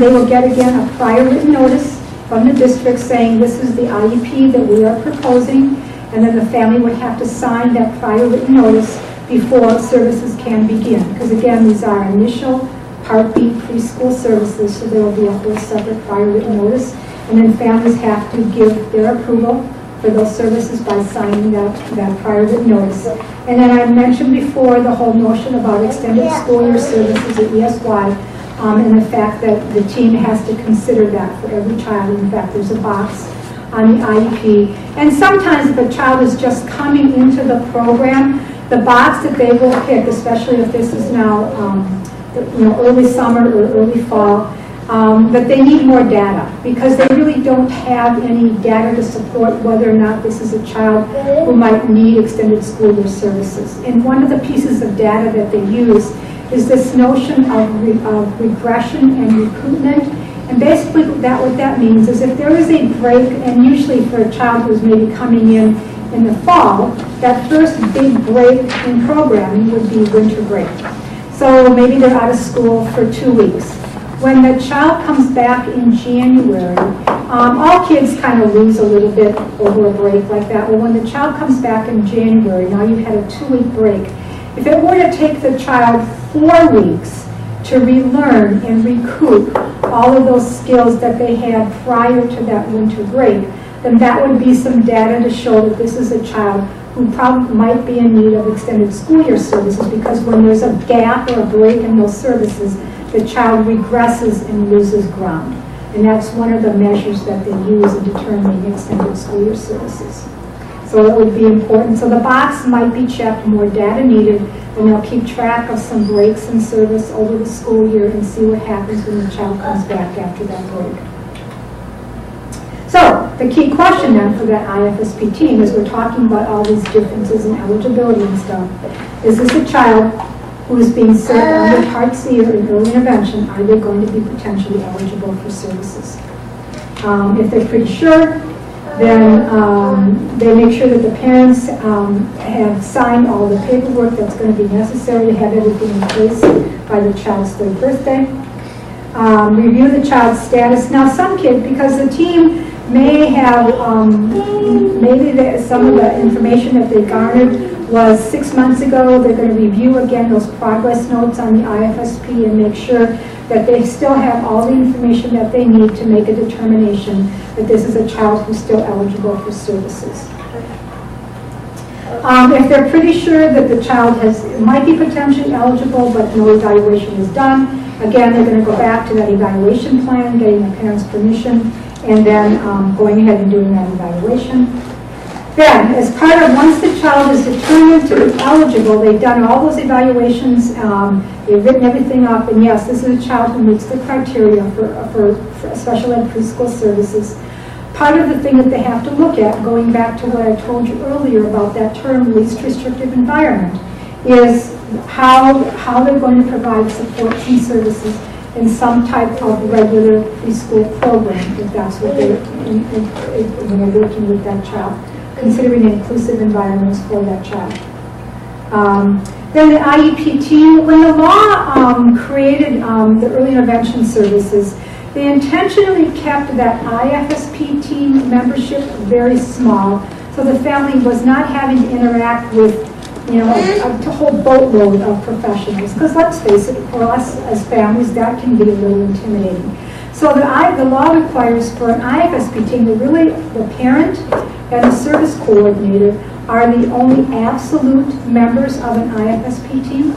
They will get, again, a prior written notice from the district saying this is the IEP that we are proposing, and then the family would have to sign that prior written notice before services can begin. Because again, these are initial Part B preschool services, so there will be a whole separate prior written notice, and then families have to give their approval for those services by signing that prior written notice. And then I mentioned before the whole notion about extended school year services at ESY, and the fact that the team has to consider that for every child. In fact, there's a box on the IEP. And sometimes if a child is just coming into the program, the box that they will pick, especially if this is now early summer or early fall, but they need more data because they really don't have any data to support whether or not this is a child who might need extended school year services. And one of the pieces of data that they use is this notion of regression and recruitment. And basically what that means is if there is a break, and usually for a child who's maybe coming in the fall, that first big break in programming would be winter break. So maybe they're out of school for 2 weeks. When the child comes back in January, all kids kind of lose a little bit over a break like that. Well, when the child comes back in January, now you've had a 2-week break. If it were to take the child 4 weeks to relearn and recoup all of those skills that they had prior to that winter break, then that would be some data to show that this is a child who probably might be in need of extended school year services, because when there's a gap or a break in those services, the child regresses and loses ground. And that's one of the measures that they use in determining extended school year services. So it would be important. So the box might be checked, more data needed, and they'll keep track of some breaks in service over the school year and see what happens when the child comes back after that break. So the key question then for that IFSP team, as we're talking about all these differences in eligibility and stuff, is this a child who is being served under Part C or in early intervention? Are they going to be potentially eligible for services? If they're pretty sure, then they make sure that the parents have signed all the paperwork that's going to be necessary to have everything in place by the child's 3rd birthday. Review the child's status. Now some kids, because the team may have, maybe some of the information that they garnered was 6 months ago, they're going to review again those progress notes on the IFSP and make sure that they still have all the information that they need to make a determination that this is a child who's still eligible for services. If they're pretty sure that the child might be potentially eligible but no evaluation is done, again, they're going to go back to that evaluation plan, getting the parents' permission, and then going ahead and doing that evaluation. Then, as part of, once the child is determined to be eligible, they've done all those evaluations, they've written everything up, and yes, this is a child who meets the criteria for special ed preschool services. Part of the thing that they have to look at, going back to what I told you earlier about that term, least restrictive environment, is how they're going to provide supports and services in some type of regular preschool program, if that's what they're when they're working with that child, considering inclusive environments for that child. Then the IEP team, when the law created the early intervention services, they intentionally kept that IFSP team membership very small, so the family was not having to interact with a whole boatload of professionals. Because let's face it, for us as families, that can be a little intimidating. So the law requires for an IFSP team that really the parent and the service coordinator are the only absolute members of an IFSP team.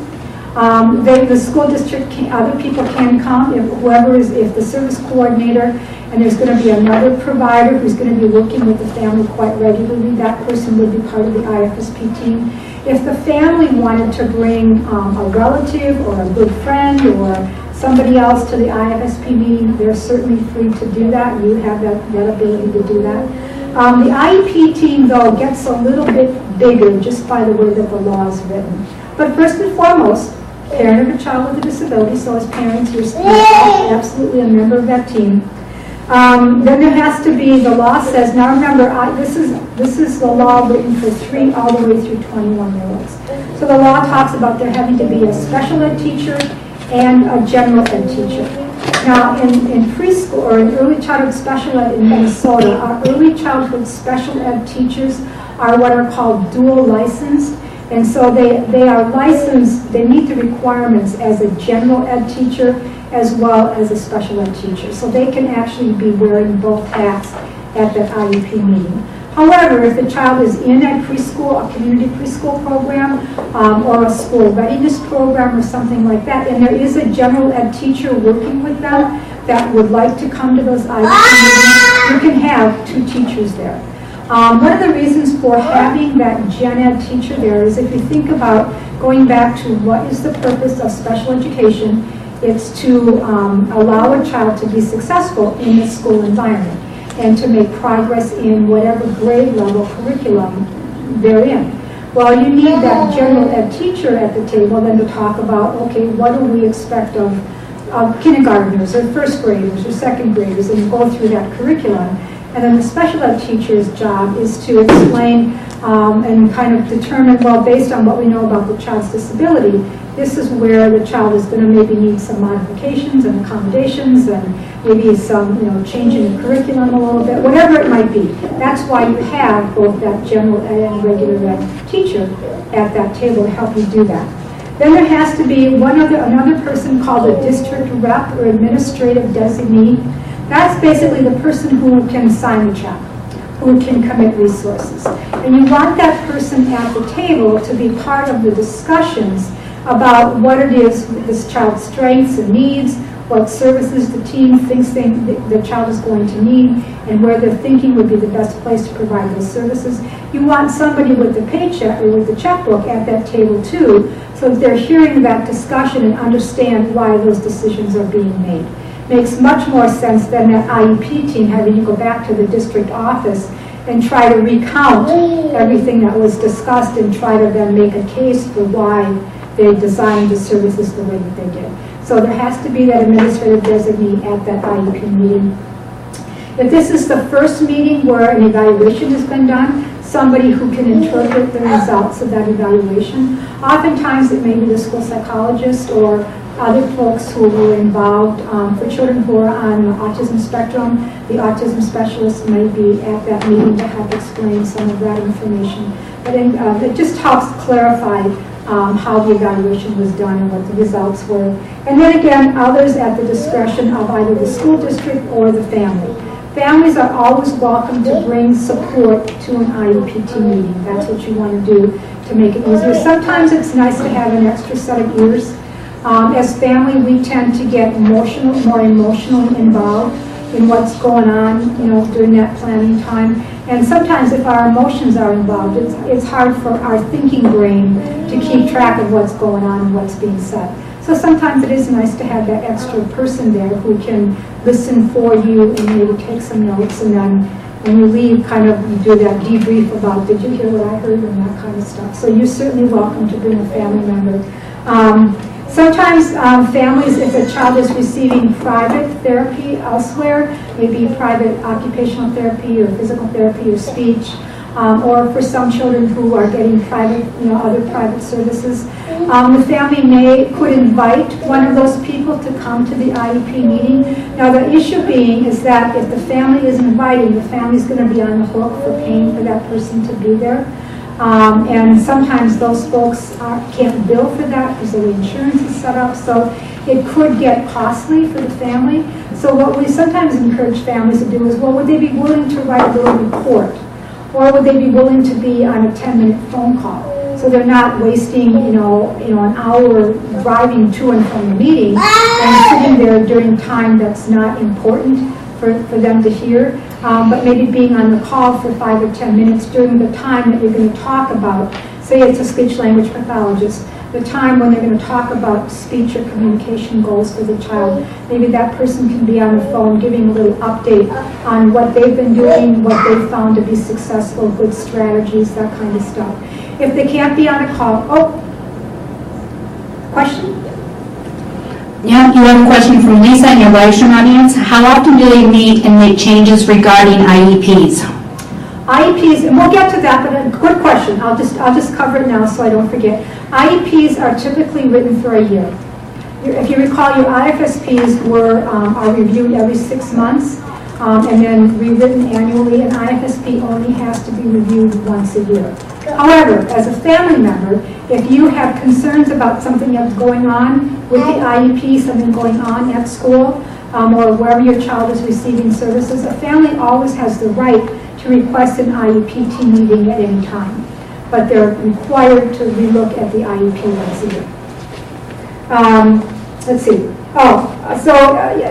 The school district, other people can come, if the service coordinator, and there's going to be another provider who's going to be working with the family quite regularly, that person would be part of the IFSP team. If the family wanted to bring a relative or a good friend or somebody else to the IFSP meeting, they're certainly free to do that. You have that ability to do that. The IEP team, though, gets a little bit bigger just by the way that the law is written. But first and foremost, parent of a child with a disability, so as parents, you're absolutely a member of that team. Then there has to be, the law says, now remember, this is the law written for 3 all the way through 21-year-olds. So the law talks about there having to be a special ed teacher and a general ed teacher. Now in preschool or in early childhood special ed in Minnesota, our early childhood special ed teachers are what are called dual licensed. And so they are licensed, they meet the requirements as a general ed teacher as well as a special ed teacher. So they can actually be wearing both hats at that IEP meeting. However, if the child is in a preschool, a community preschool program, or a school readiness program or something like that, and there is a general ed teacher working with them that would like to come to those IEP meetings, you can have 2 teachers there. One of the reasons for having that gen ed teacher there is if you think about going back to what is the purpose of special education, it's to allow a child to be successful in the school environment and to make progress in whatever grade level curriculum they're in. Well, you need that general ed teacher at the table then to talk about, okay, what do we expect of kindergartners or first graders or second graders, and go through that curriculum. And then the special ed teacher's job is to explain and kind of determine, well, based on what we know about the child's disability, this is where the child is going to maybe need some modifications and accommodations and maybe some, changing the curriculum a little bit, whatever it might be. That's why you have both that general ed and regular ed teacher at that table to help you do that. Then there has to be another person called a district rep or administrative designee. That's basically the person who can sign the check, who can commit resources. And you want that person at the table to be part of the discussions about what it is this child's strengths and needs, what services the team thinks the child is going to need, and where they're thinking would be the best place to provide those services. You want somebody with the paycheck or with the checkbook at that table too, so that they're hearing that discussion and understand why those decisions are being made. Makes much more sense than that IEP team having to go back to the district office and try to recount everything that was discussed and try to then make a case for why they designed the services the way that they did. So there has to be that administrative designee at that IEP meeting. If this is the first meeting where an evaluation has been done, somebody who can interpret the results of that evaluation. Oftentimes it may be the school psychologist or other folks who were involved. For children who are on the autism spectrum, the autism specialist may be at that meeting to help explain some of that information. But it just helps clarify how the evaluation was done and what the results were. And then again, others at the discretion of either the school district or the family. Families are always welcome to bring support to an IEPT meeting. That's what you want to do to make it easier. Sometimes it's nice to have an extra set of ears. As family, we tend to get more emotionally involved in what's going on, during that planning time. And sometimes if our emotions are involved, it's hard for our thinking brain to keep track of what's going on and what's being said. So sometimes it is nice to have that extra person there who can listen for you and maybe take some notes, and then when you leave, you do that debrief about, did you hear what I heard, and that kind of stuff. So you're certainly welcome to bring a family member. Sometimes families, if a child is receiving private therapy elsewhere, maybe private occupational therapy or physical therapy or speech, or for some children who are getting private, other private services, the family could invite one of those people to come to the IEP meeting. Now the issue being is that if the family is invited, the family is going to be on the hook for paying for that person to be there. And sometimes those folks can't bill for that because the way insurance is set up, so it could get costly for the family. So what we sometimes encourage families to do is, well, would they be willing to write a little report? Or would they be willing to be on a 10-minute phone call? so they're not wasting, an hour driving to and from the meeting and sitting there during time that's not important for them to hear, but maybe being on the call for 5 or 10 minutes during the time that you're going to talk about, say it's a speech language pathologist, the time when they're going to talk about speech or communication goals for the child. Maybe that person can be on the phone giving a little update on what they've been doing, what they've found to be successful, good strategies, that kind of stuff. If they can't be on a call, question? Yeah, you have a question from Lisa in your live stream audience. How often do they meet and make changes regarding IEPs? IEPs, and we'll get to that, but a good question. I'll just cover it now so I don't forget. IEPs are typically written for a year. If you recall, your IFSPs are reviewed every 6 months and then rewritten annually. An IFSP only has to be reviewed once a year. However, as a family member, if you have concerns about something that's going on with the IEP, something going on at school, or wherever your child is receiving services, a family always has the right to request an IEPT meeting at any time. But they're required to relook at the IEP once a year. Let's see.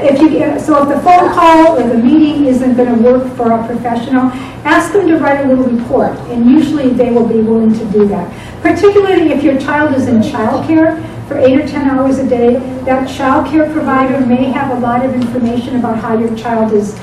If the phone call or the meeting isn't going to work for a professional, ask them to write a little report, and usually they will be willing to do that. Particularly if your child is in childcare for 8 or 10 hours a day, that childcare provider may have a lot of information about how your child is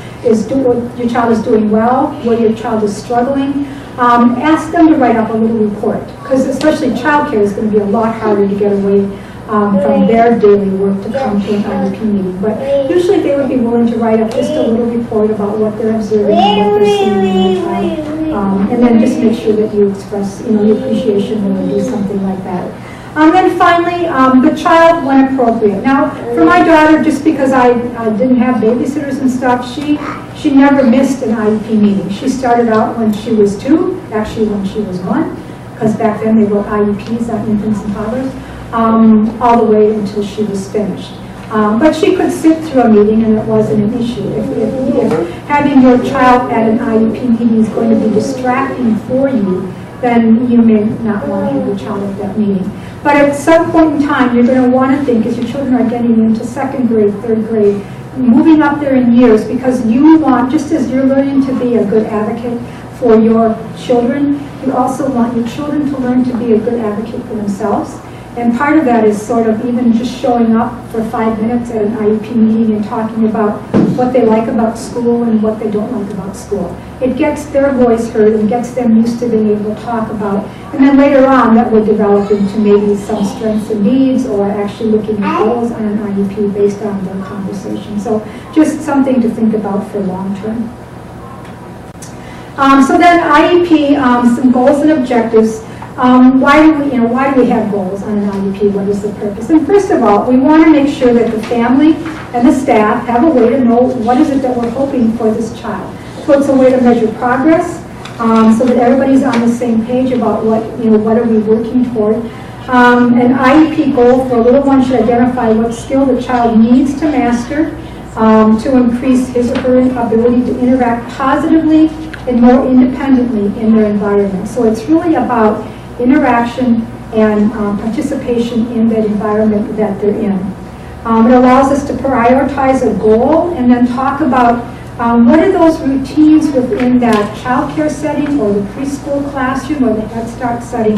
doing well, where your child is struggling. Ask them to write up a little report, because especially childcare is going to be a lot harder to get away from their daily work to come to an IEP meeting. But usually they would be willing to write up just a little report about what they're observing and what they're seeing in the child. And then just make sure that you express your appreciation when you do something like that. Then finally, the child when appropriate. Now, for my daughter, just because I didn't have babysitters and stuff, she never missed an IEP meeting. She started out when she was 2, actually when she was 1, because back then they wrote IEPs on infants and toddlers, all the way until she was finished. But she could sit through a meeting and it wasn't an issue. If having your child at an IEP meeting is going to be distracting for you, then you may not want to have your child at that meeting. But at some point in time, you're going to want to think, as your children are getting into 2nd grade, 3rd grade, moving up there in years, because you want, just as you're learning to be a good advocate for your children, you also want your children to learn to be a good advocate for themselves. And part of that is sort of even just showing up for 5 minutes at an IEP meeting and talking about what they like about school and what they don't like about school. It gets their voice heard and gets them used to being able to talk about. And then later on, that will develop into maybe some strengths and needs, or actually looking at goals on an IEP based on their conversation. So just something to think about for long term. So then IEP, some goals and objectives. Why do we have goals on an IEP? What is the purpose? And first of all, we want to make sure that the family and the staff have a way to know what is it that we're hoping for this child. So it's a way to measure progress, so that everybody's on the same page about what are we working toward. An IEP goal for a little one should identify what skill the child needs to master to increase his or her ability to interact positively and more independently in their environment. So it's really about interaction and participation in that environment that they're in. It allows us to prioritize a goal and then talk about what are those routines within that child care setting or the preschool classroom or the Head Start setting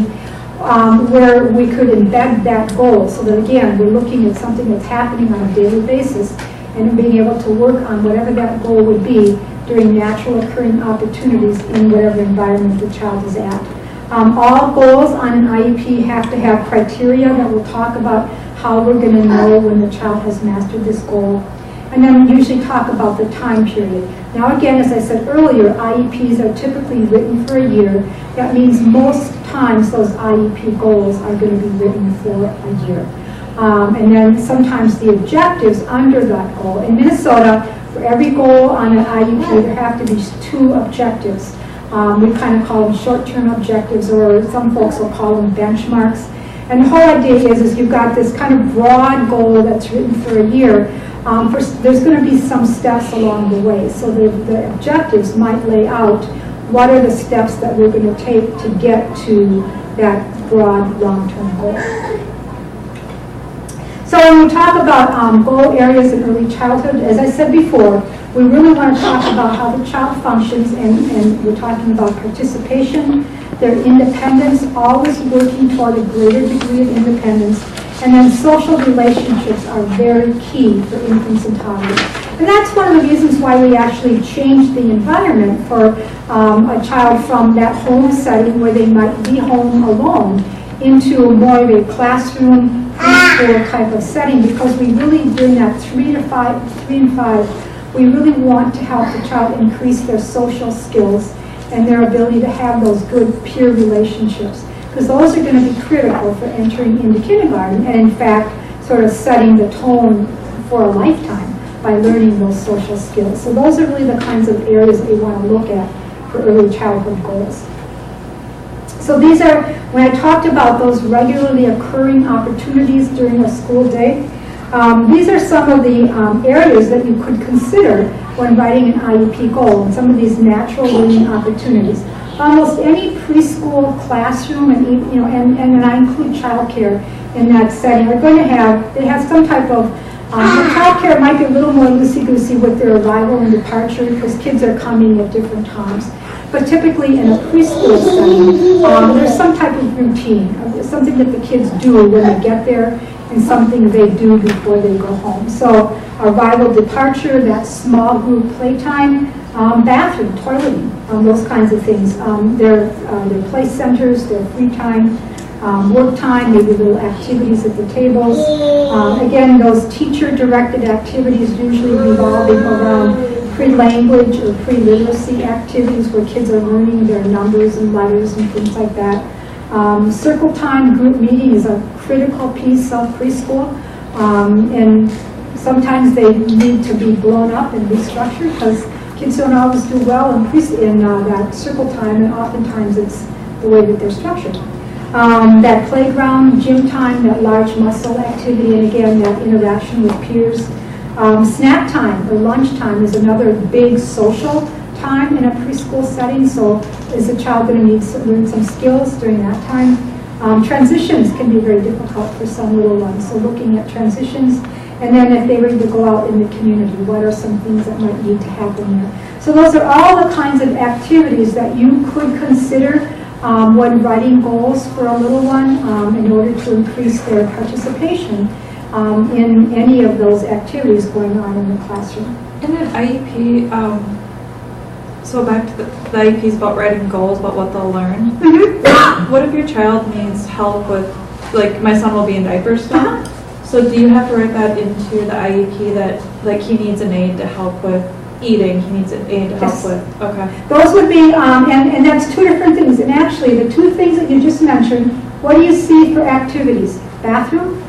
where we could embed that goal, so that again, we're looking at something that's happening on a daily basis and being able to work on whatever that goal would be during natural occurring opportunities in whatever environment the child is at. All goals on an IEP have to have criteria that will talk about how we're going to know when the child has mastered this goal. And then we usually talk about the time period. Now again, as I said earlier, IEPs are typically written for a year. That means most times those IEP goals are going to be written for a year. And then sometimes the objectives under that goal. In Minnesota, for every goal on an IEP, there have to be 2 objectives. We kind of call them short-term objectives, or some folks will call them benchmarks. And the whole idea is you've got this kind of broad goal that's written for a year. There's going to be some steps along the way. So the objectives might lay out what are the steps that we're going to take to get to that broad long-term goal. So when we talk about goal areas in early childhood, as I said before, we really want to talk about how the child functions, and we're talking about participation, their independence, always working toward a greater degree of independence, and then social relationships are very key for infants and toddlers. And that's one of the reasons why we actually changed the environment for a child from that home setting where they might be home alone into more of a classroom, preschool type of setting, because we really, during that 3 and 5, we really want to help the child increase their social skills and their ability to have those good peer relationships, because those are going to be critical for entering into kindergarten and in fact sort of setting the tone for a lifetime by learning those social skills. So those are really the kinds of areas that we want to look at for early childhood goals. So these are, when I talked about those regularly occurring opportunities during a school day, these are some of the areas that you could consider when writing an IEP goal, and some of these natural learning opportunities. Almost any preschool classroom, and I include childcare in that setting, are going to have, they have some type of, childcare might be a little more loosey-goosey with their arrival and departure because kids are coming at different times. But typically in a preschool setting, there's some type of routine, something that the kids do when they get there and something they do before they go home. So arrival, departure, that small group playtime, bathroom, toileting, those kinds of things. Their play centers, their free time, work time, maybe little activities at the tables. Again, those teacher-directed activities usually revolving around pre-language or pre-literacy activities where kids are learning their numbers and letters and things like that. Circle time group meeting is a critical piece of preschool, and sometimes they need to be blown up and restructured because kids don't always do well in that circle time, and oftentimes it's the way that they're structured. That playground, gym time, that large muscle activity, and again, that interaction with peers. Snack time or lunch time is another big social time in a preschool setting, so is the child going to need to learn some skills during that time? Transitions can be very difficult for some little ones, so looking at transitions, and then if they were to go out in the community, what are some things that might need to happen there? So those are all the kinds of activities that you could consider when writing goals for a little one in order to increase their participation in any of those activities going on in the classroom. In an IEP, so back to the IEP is about writing goals, about what they'll learn. Mm-hmm. What if your child needs help with, like my son will be in diapers now, so do you have to write that into the IEP that like he needs an aid to help with eating, he needs an aid to help with, okay. Those would be, and that's two different things, and actually the two things that you just mentioned, what do you see for activities? Bathroom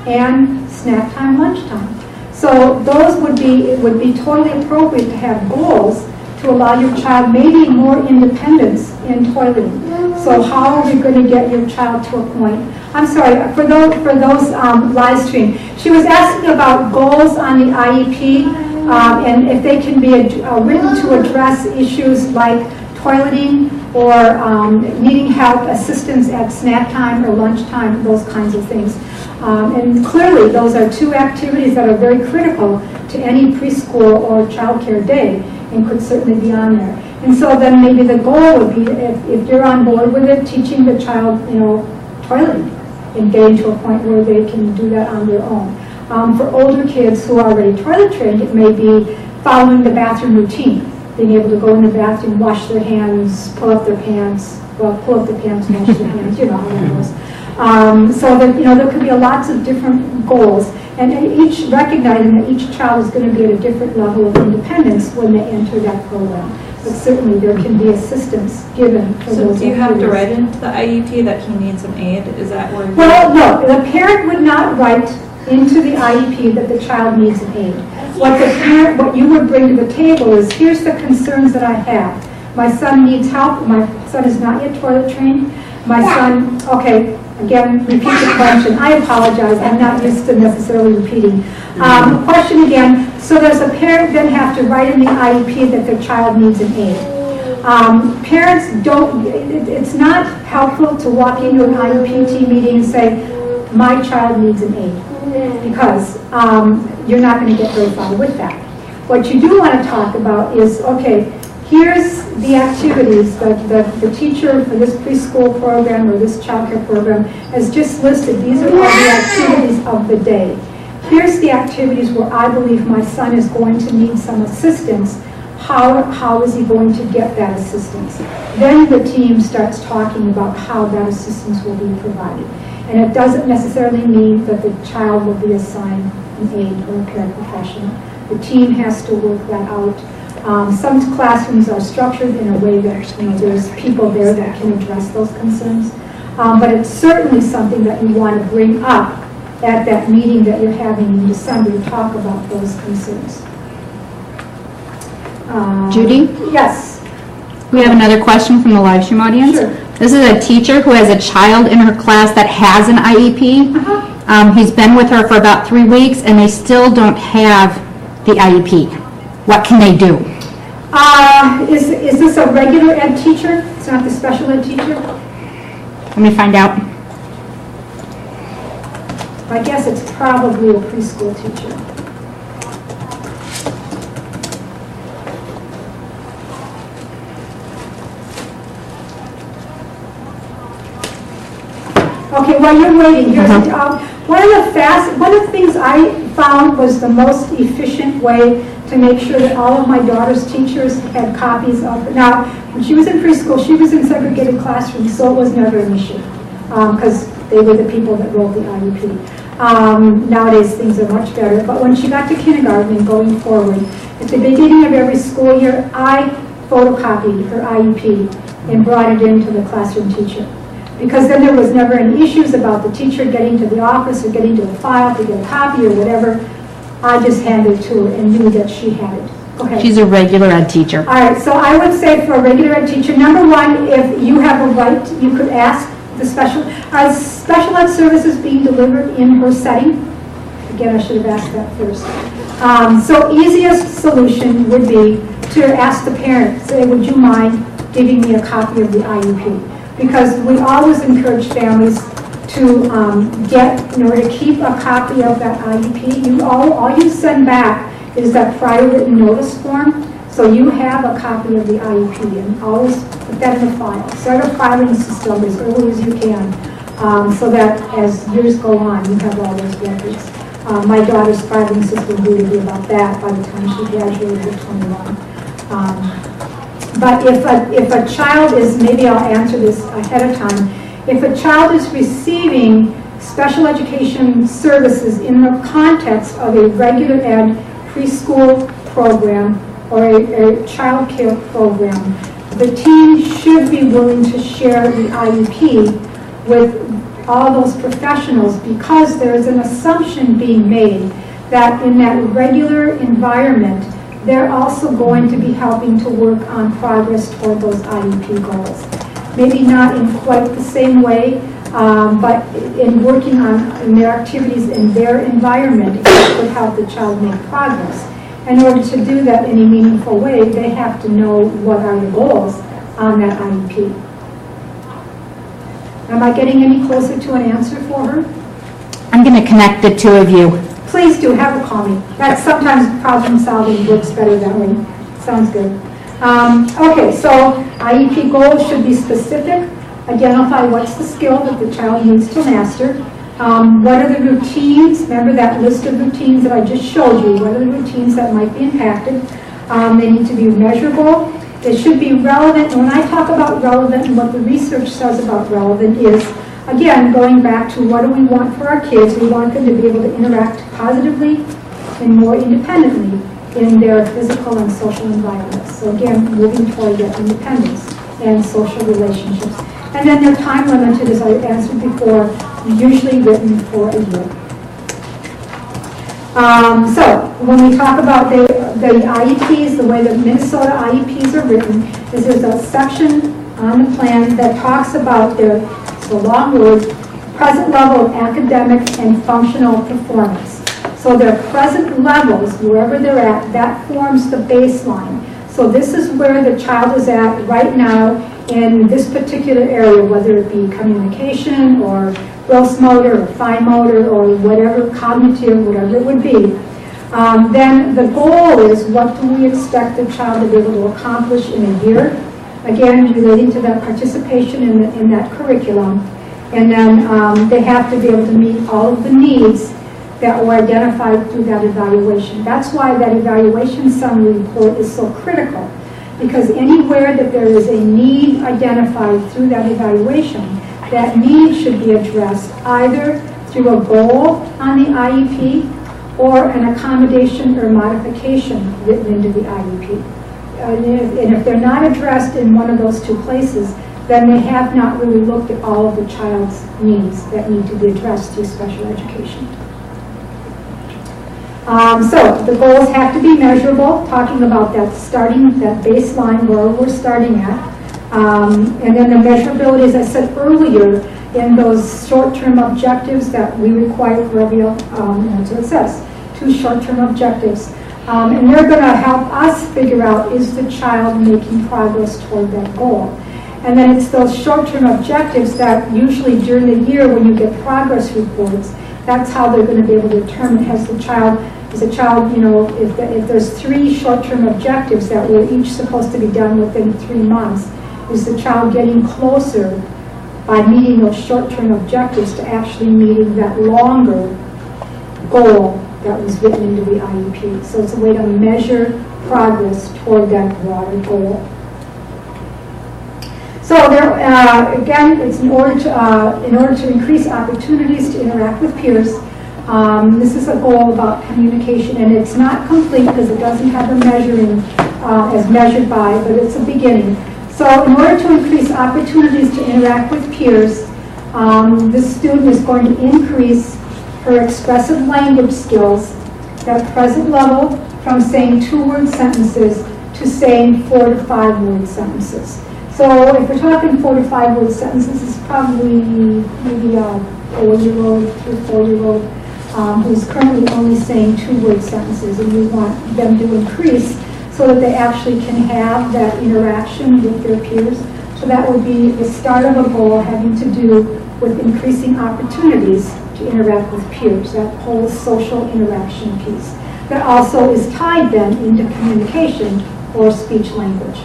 and snack time, lunchtime. So those would be, it would be totally appropriate to have goals to allow your child maybe more independence in toileting. So how are we going to get your child to a point? I'm sorry, for those live stream, she was asking about goals on the IEP and if they can be written to address issues like toileting or needing help, assistance at snack time or lunchtime, those kinds of things. And clearly those are two activities that are very critical to any preschool or childcare day and could certainly be on there. And so then maybe the goal would be, if you're on board with it, teaching the child, toileting and getting to a point where they can do that on their own. For older kids who are already toilet trained, it may be following the bathroom routine, being able to go in the bathroom, wash their hands, pull up their pants, pull up the pants, wash their hands, how that goes. So that, there could be lots of different goals, and each recognizing that each child is going to be at a different level of independence when they enter that program. But certainly there can be assistance given for those. So do you have to write into the IEP that he needs an aid? Is that where? Well, no, the parent would not write into the IEP that the child needs an aid. What you would bring to the table is, here's the concerns that I have. My son needs help. My son is not yet toilet trained. My son, okay, again, repeat the question. I apologize. I'm not used to necessarily repeating. Question again. So does a parent then have to write in the IEP that their child needs an aid? parents don't, it's not helpful to walk into an IEP meeting and say, my child needs an aid, because you're not going to get very far with that. What you do want to talk about is, okay, here's the activities that the teacher for this preschool program or this child care program has just listed. These are all the activities of the day. Here's the activities where I believe my son is going to need some assistance. How is he going to get that assistance? Then the team starts talking about how that assistance will be provided. And it doesn't necessarily mean that the child will be assigned an aide or a paraprofessional. The team has to work that out. Some classrooms are structured in a way that there's people there that can address those concerns. But it's certainly something that you want to bring up at that meeting that you're having in December to talk about those concerns. Judy? Yes. We have another question from the live stream audience. Sure. This is a teacher who has a child in her class that has an IEP. He's been with her for about 3 weeks and they still don't have the IEP. What can they do? Is this a regular ed teacher? It's not the special ed teacher? Let me find out. I guess it's probably a preschool teacher. Okay, while you're waiting, here's one of the things I found was the most efficient way to make sure that all of my daughter's teachers had copies of it. Now, when she was in preschool, she was in segregated classrooms, so it was never an issue because they were the people that wrote the IEP. Nowadays, things are much better. But when she got to kindergarten and going forward, at the beginning of every school year, I photocopied her IEP and brought it into the classroom teacher. Because then there was never any issues about the teacher getting to the office or getting to the file to get a copy or whatever. I just handed it to her and knew that she had it. Go ahead. She's a regular ed teacher. All right, so I would say for a regular ed teacher, number one, if you have a right, you could ask the special ed services being delivered in her setting. Again, I should have asked that first. So easiest solution would be to ask the parent, say, would you mind giving me a copy of the IEP? Because we always encourage families to in order to keep a copy of that IEP, all you send back is that prior written notice form, so you have a copy of the IEP, and always put that in a file. Start a filing system as early as you can, so that as years go on, you have all those records. My daughter's filing system will be about that by the time she graduated at 21. But if a child is, maybe I'll answer this ahead of time, if a child is receiving special education services in the context of a regular ed preschool program or a child care program, the team should be willing to share the IEP with all those professionals, because there is an assumption being made that in that regular environment, they're also going to be helping to work on progress toward those IEP goals. Maybe not in quite the same way, but in working on their activities in their environment, it would help the child make progress. In order to do that in a meaningful way, they have to know what are the goals on that IEP. Am I getting any closer to an answer for her? I'm going to connect the two of you. Please do, have her call me. That's sometimes problem solving works better that way. Sounds good. Okay, so IEP goals should be specific. Identify what's the skill that the child needs to master. What are the routines? Remember that list of routines that I just showed you. What are the routines that might be impacted? They need to be measurable. They should be relevant. And when I talk about relevant and what the research says about relevant is, again, going back to what do we want for our kids? We want them to be able to interact positively and more independently in their physical and social environments. So again, moving toward their independence and social relationships. And then they're time limited, as I answered before, usually written for a year. So when we talk about the IEPs, the way the Minnesota IEPs are written, is there's a section on the plan that talks about their, it's a long word, present level of academic and functional performance. So their present levels, wherever they're at, that forms the baseline. So So this is where the child is at right now in this particular area, whether it be communication or gross motor or fine motor or whatever, cognitive, whatever it would be. Then the goal is, what do we expect the child to be able to accomplish in a year? Again, relating to that participation in that curriculum. And then they have to be able to meet all of the needs that were identified through that evaluation. That's why that evaluation summary report is so critical, because anywhere that there is a need identified through that evaluation, that need should be addressed either through a goal on the IEP or an accommodation or modification written into the IEP. And if they're not addressed in one of those two places, then they have not really looked at all of the child's needs that need to be addressed through special education. So the goals have to be measurable, talking about that baseline where we're starting at. And then the measurability, as I said earlier, in those short-term objectives that we require for every, that's what it says, 2 short-term objectives. And they're going to help us figure out, is the child making progress toward that goal? And then it's those short-term objectives that usually during the year when you get progress reports, that's how they're going to be able to determine, is a child, if there's 3 short-term objectives that were each supposed to be done within 3 months, is the child getting closer by meeting those short-term objectives to actually meeting that longer goal that was written into the IEP. So it's a way to measure progress toward that broader goal. So there, again, it's in order to increase opportunities to interact with peers. This is a goal about communication, and it's not complete because it doesn't have the measuring as measured by, but it's a beginning. So in order to increase opportunities to interact with peers, this student is going to increase her expressive language skills at present level from saying 2-word sentences to saying 4 to 5-word sentences. So if we're talking 4 to 5-word sentences, it's probably maybe a 4-year-old to 4-year-old who's currently only saying 2-word sentences, and we want them to increase so that they actually can have that interaction with their peers. So that would be the start of a goal having to do with increasing opportunities to interact with peers, that whole social interaction piece. That also is tied then into communication or speech language.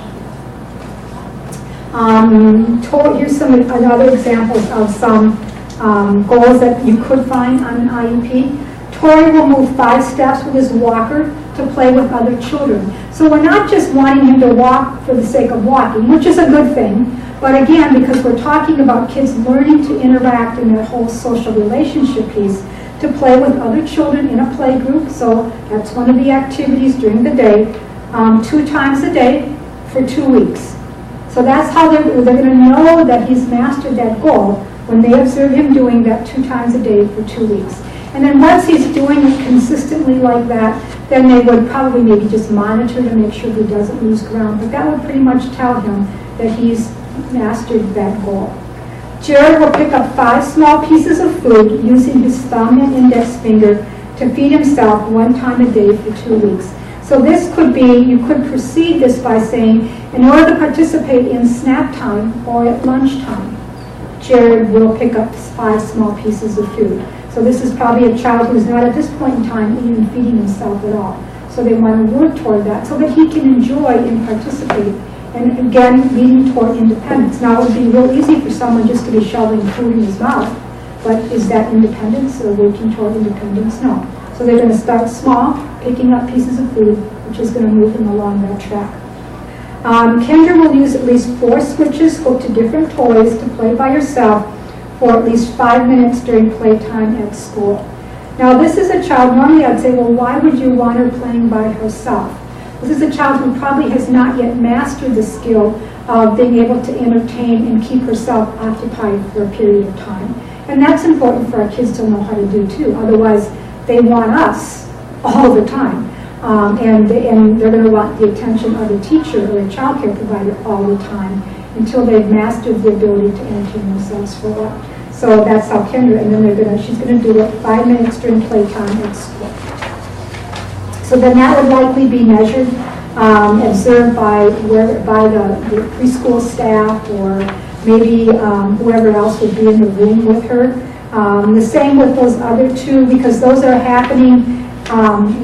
Here's some other examples of some goals that you could find on an IEP. Tori will move 5 steps with his walker to play with other children. So we're not just wanting him to walk for the sake of walking, which is a good thing, but again, because we're talking about kids learning to interact in that whole social relationship piece, to play with other children in a play group. So that's one of the activities during the day, 2 times a day for 2 weeks. So that's how they're going to know that he's mastered that goal when they observe him doing that 2 times a day for 2 weeks. And then once he's doing it consistently like that, then they would probably maybe just monitor to make sure he doesn't lose ground. But that would pretty much tell him that he's mastered that goal. Jared will pick up 5 small pieces of food using his thumb and index finger to feed himself 1 time a day for 2 weeks. So this could be, you could proceed this by saying, in order to participate in snack time or at lunchtime, Jared will pick up 5 small pieces of food. So this is probably a child who's not at this point in time even feeding himself at all. So they want to work toward that so that he can enjoy and participate. And again, leading toward independence. Now it would be real easy for someone just to be shoveling food in his mouth, but is that independence or working toward independence? No. So they're going to start small, picking up pieces of food, which is going to move them along that track. Kendra will use at least 4 switches hooked to different toys to play by herself for at least 5 minutes during playtime at school. Now this is a child, normally I'd say, well, why would you want her playing by herself? This is a child who probably has not yet mastered the skill of being able to entertain and keep herself occupied for a period of time. And that's important for our kids to know how to do too. Otherwise, they want us all the time. And they're going to want the attention of a teacher or a child care provider all the time until they've mastered the ability to entertain themselves for a while. So that's how Kendra, and then she's going to do it 5 minutes during playtime at school. So then that would likely be measured observed by the preschool staff or maybe whoever else would be in the room with her. The same with those other two, because those are happening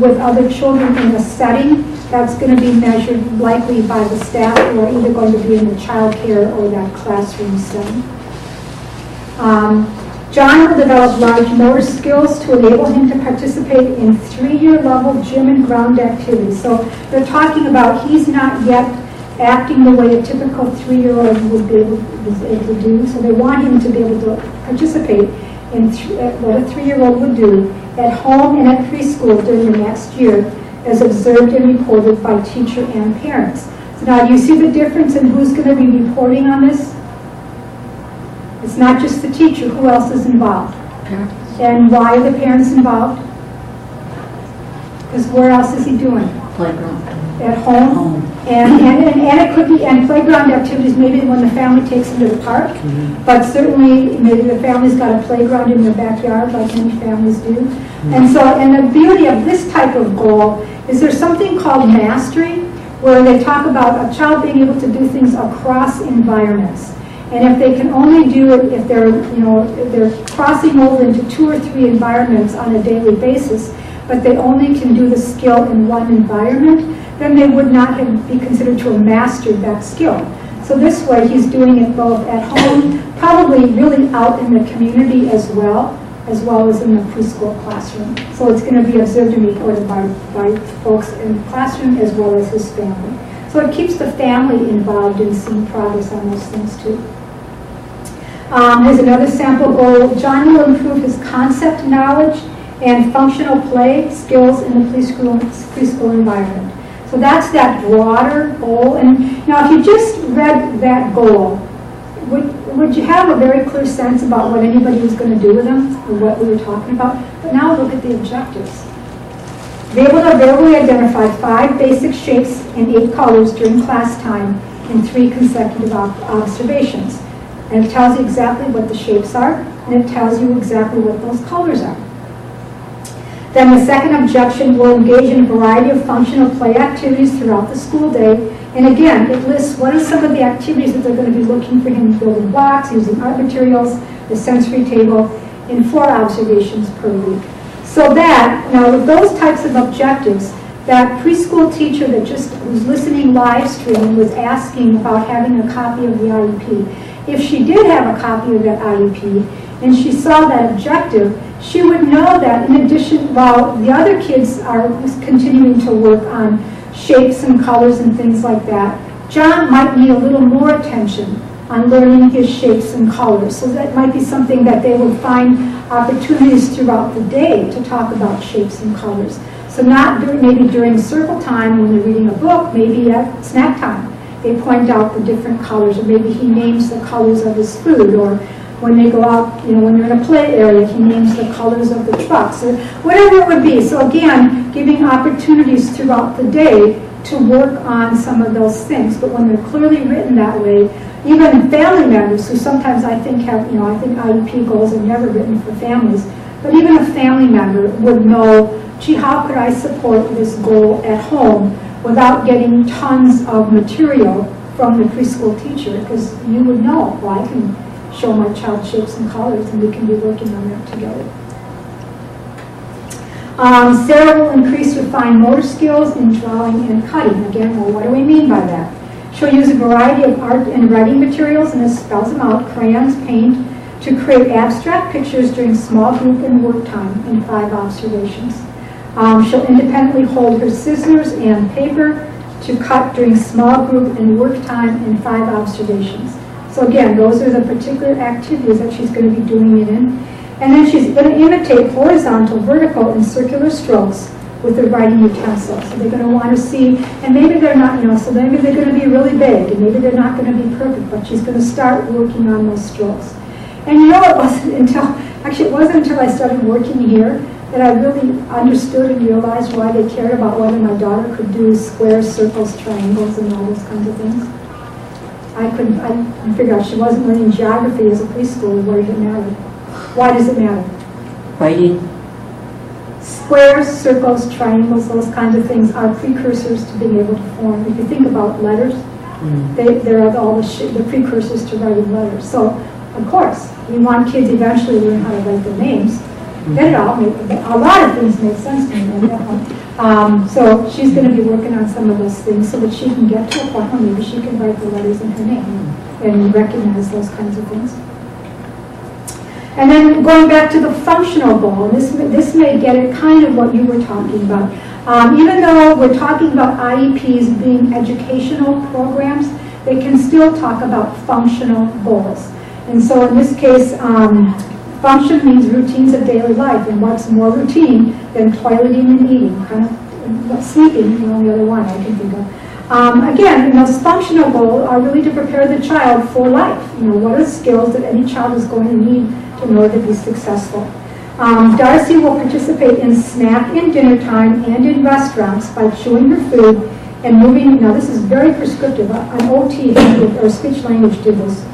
with other children in a setting. That's going to be measured likely by the staff who are either going to be in the child care or that classroom setting. John will develop large motor skills to enable him to participate in 3-year level gym and ground activities. So they're talking about he's not yet acting the way a typical 3-year-old would be able to do. So they want him to be able to participate in what a 3-year-old would do at home and at preschool during the next year, as observed and reported by teacher and parents. So now, do you see the difference in who's going to be reporting on this? It's not just the teacher. Who else is involved? Parents. And why are the parents involved? Because where else is he doing? Playground. At home. And it could be, and playground activities, maybe when the family takes them to the park, but certainly maybe the family's got a playground in their backyard like many families do. And so, and the beauty of this type of goal is there's something called mastery, where they talk about a child being able to do things across environments. And if they can only do it if they're, if they're crossing over into 2 or 3 environments on a daily basis, but they only can do the skill in one environment, then they would not be considered to have mastered that skill. So this way, he's doing it both at home, probably really out in the community as well as in the preschool classroom. So it's going to be observed and reported by folks in the classroom as well as his family. So it keeps the family involved in seeing progress on those things too. Here's another sample goal. John will improve his concept knowledge and functional play skills in the preschool environment. So that's that broader goal. And now if you just read that goal, would you have a very clear sense about what anybody was going to do with them or what we were talking about? But now look at the objectives. Be able to verbally identify 5 basic shapes and 8 colors during class time in 3 consecutive observations. And it tells you exactly what the shapes are, and it tells you exactly what those colors are. Then the second objection will engage in a variety of functional play activities throughout the school day. And again, it lists what are some of the activities that they're going to be looking for him building blocks, using art materials, the sensory table, in 4 observations per week. So that, now with those types of objectives, that preschool teacher that just was listening live stream was asking about having a copy of the IEP. If she did have a copy of that IEP and she saw that objective, she would know that in addition, while the other kids are continuing to work on shapes and colors and things like that, John might need a little more attention on learning his shapes and colors. So that might be something that they would find opportunities throughout the day to talk about shapes and colors. So not maybe during circle time when they're reading a book, maybe at snack time. They point out the different colors, or maybe he names the colors of his food, or when they go out, when they're in a play area, he names the colors of the trucks, or whatever it would be. So again, giving opportunities throughout the day to work on some of those things. But when they're clearly written that way, even family members who sometimes I think have, I think IEP goals are never written for families, but even a family member would know, gee, how could I support this goal at home without getting tons of material from the preschool teacher? Because you would know, well, I can show my child shapes and colors and we can be working on that together. Sarah will increase refined motor skills in drawing and cutting. Again, well, what do we mean by that? She'll use a variety of art and writing materials, and it spells them out, crayons, paint, to create abstract pictures during small group and work time in 5 observations. She'll independently hold her scissors and paper to cut during small group and work time in 5 observations. So again, those are the particular activities that she's going to be doing it in. And then she's going to imitate horizontal, vertical, and circular strokes with the writing utensil. So they're going to want to see, and maybe they're not, so maybe they're going to be really big, and maybe they're not going to be perfect, but she's going to start working on those strokes. And it wasn't until I started working here that I really understood and realized why they cared about whether my daughter could do squares, circles, triangles, and all those kinds of things. I figured out she wasn't learning geography as a preschooler. What did it matter? Why does it matter? Writing. Squares, circles, triangles, those kinds of things are precursors to being able to form. If you think about letters, they're all the precursors to writing letters. So, of course, we want kids eventually to learn how to write their names. Then a lot of things make sense to me at that point. So she's going to be working on some of those things so that she can get to a point where maybe she can write the letters in her name and recognize those kinds of things. And then going back to the functional goal, and this may get at kind of what you were talking about. Even though we're talking about IEPs being educational programs, they can still talk about functional goals. And so in this case, function means routines of daily life, and what's more routine than toileting and eating, kind of sleeping, the only other one I can think of. Again, those functional goals are really to prepare the child for life. What are the skills that any child is going to need in order to be successful? Darcy will participate in snack and dinner time and in restaurants by chewing her food and moving. Now this is very prescriptive. An OT or speech language did this.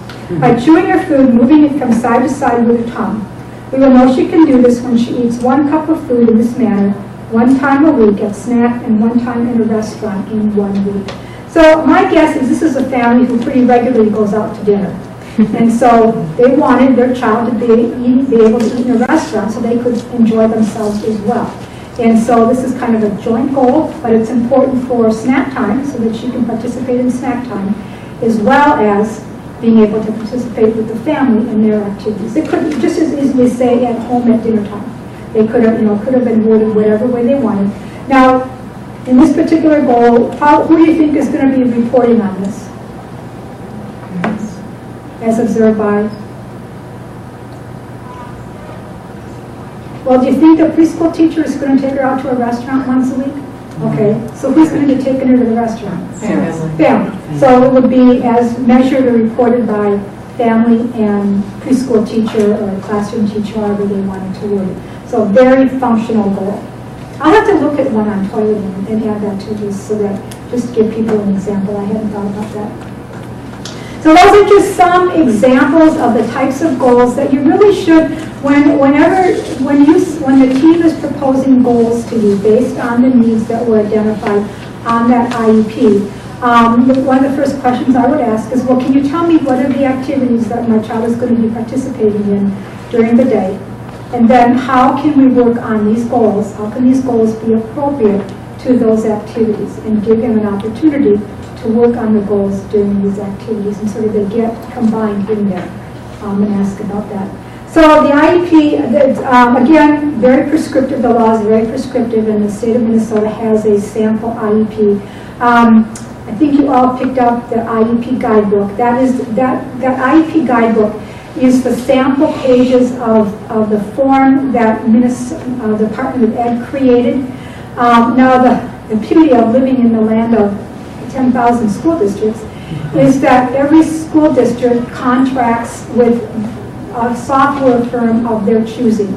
By chewing her food, moving it from side to side with her tongue. We will know she can do this when she eats 1 cup of food in this manner, 1 time a week at snack and 1 time in a restaurant in 1 week. So my guess is this is a family who pretty regularly goes out to dinner. And so they wanted their child to be able to eat in a restaurant so they could enjoy themselves as well. And so this is kind of a joint goal, but it's important for snack time so that she can participate in snack time, as well as being able to participate with the family in their activities. They could just as easily say at home at dinner time. They could have been worded whatever way they wanted. Now, in this particular goal, who do you think is going to be reporting on this? As observed by? Well, do you think the preschool teacher is going to take her out to a restaurant once a week? Okay, so who's going to be taking her to the restaurant? Family. So it would be as measured or reported by family and preschool teacher or classroom teacher, however they wanted to word it. So very functional goal. I'll have to look at one on toileting and add that to this so that just to give people an example. I hadn't thought about that. So those are just some examples of the types of goals that you really should, when the team is proposing goals to you based on the needs that were identified on that IEP. One of the first questions I would ask is, well, can you tell me what are the activities that my child is going to be participating in during the day? And then how can we work on these goals? How can these goals be appropriate to those activities and give them an opportunity to work on the goals during these activities, and sort of they get combined in there, and ask about that. So the IEP, again, very prescriptive. The law is very prescriptive, and the state of Minnesota has a sample IEP. I think you all picked up the IEP guidebook. That IEP guidebook is the sample pages of the form that the Department of Ed created. Now the beauty of living in the land of 10,000 school districts is that every school district contracts with a software firm of their choosing.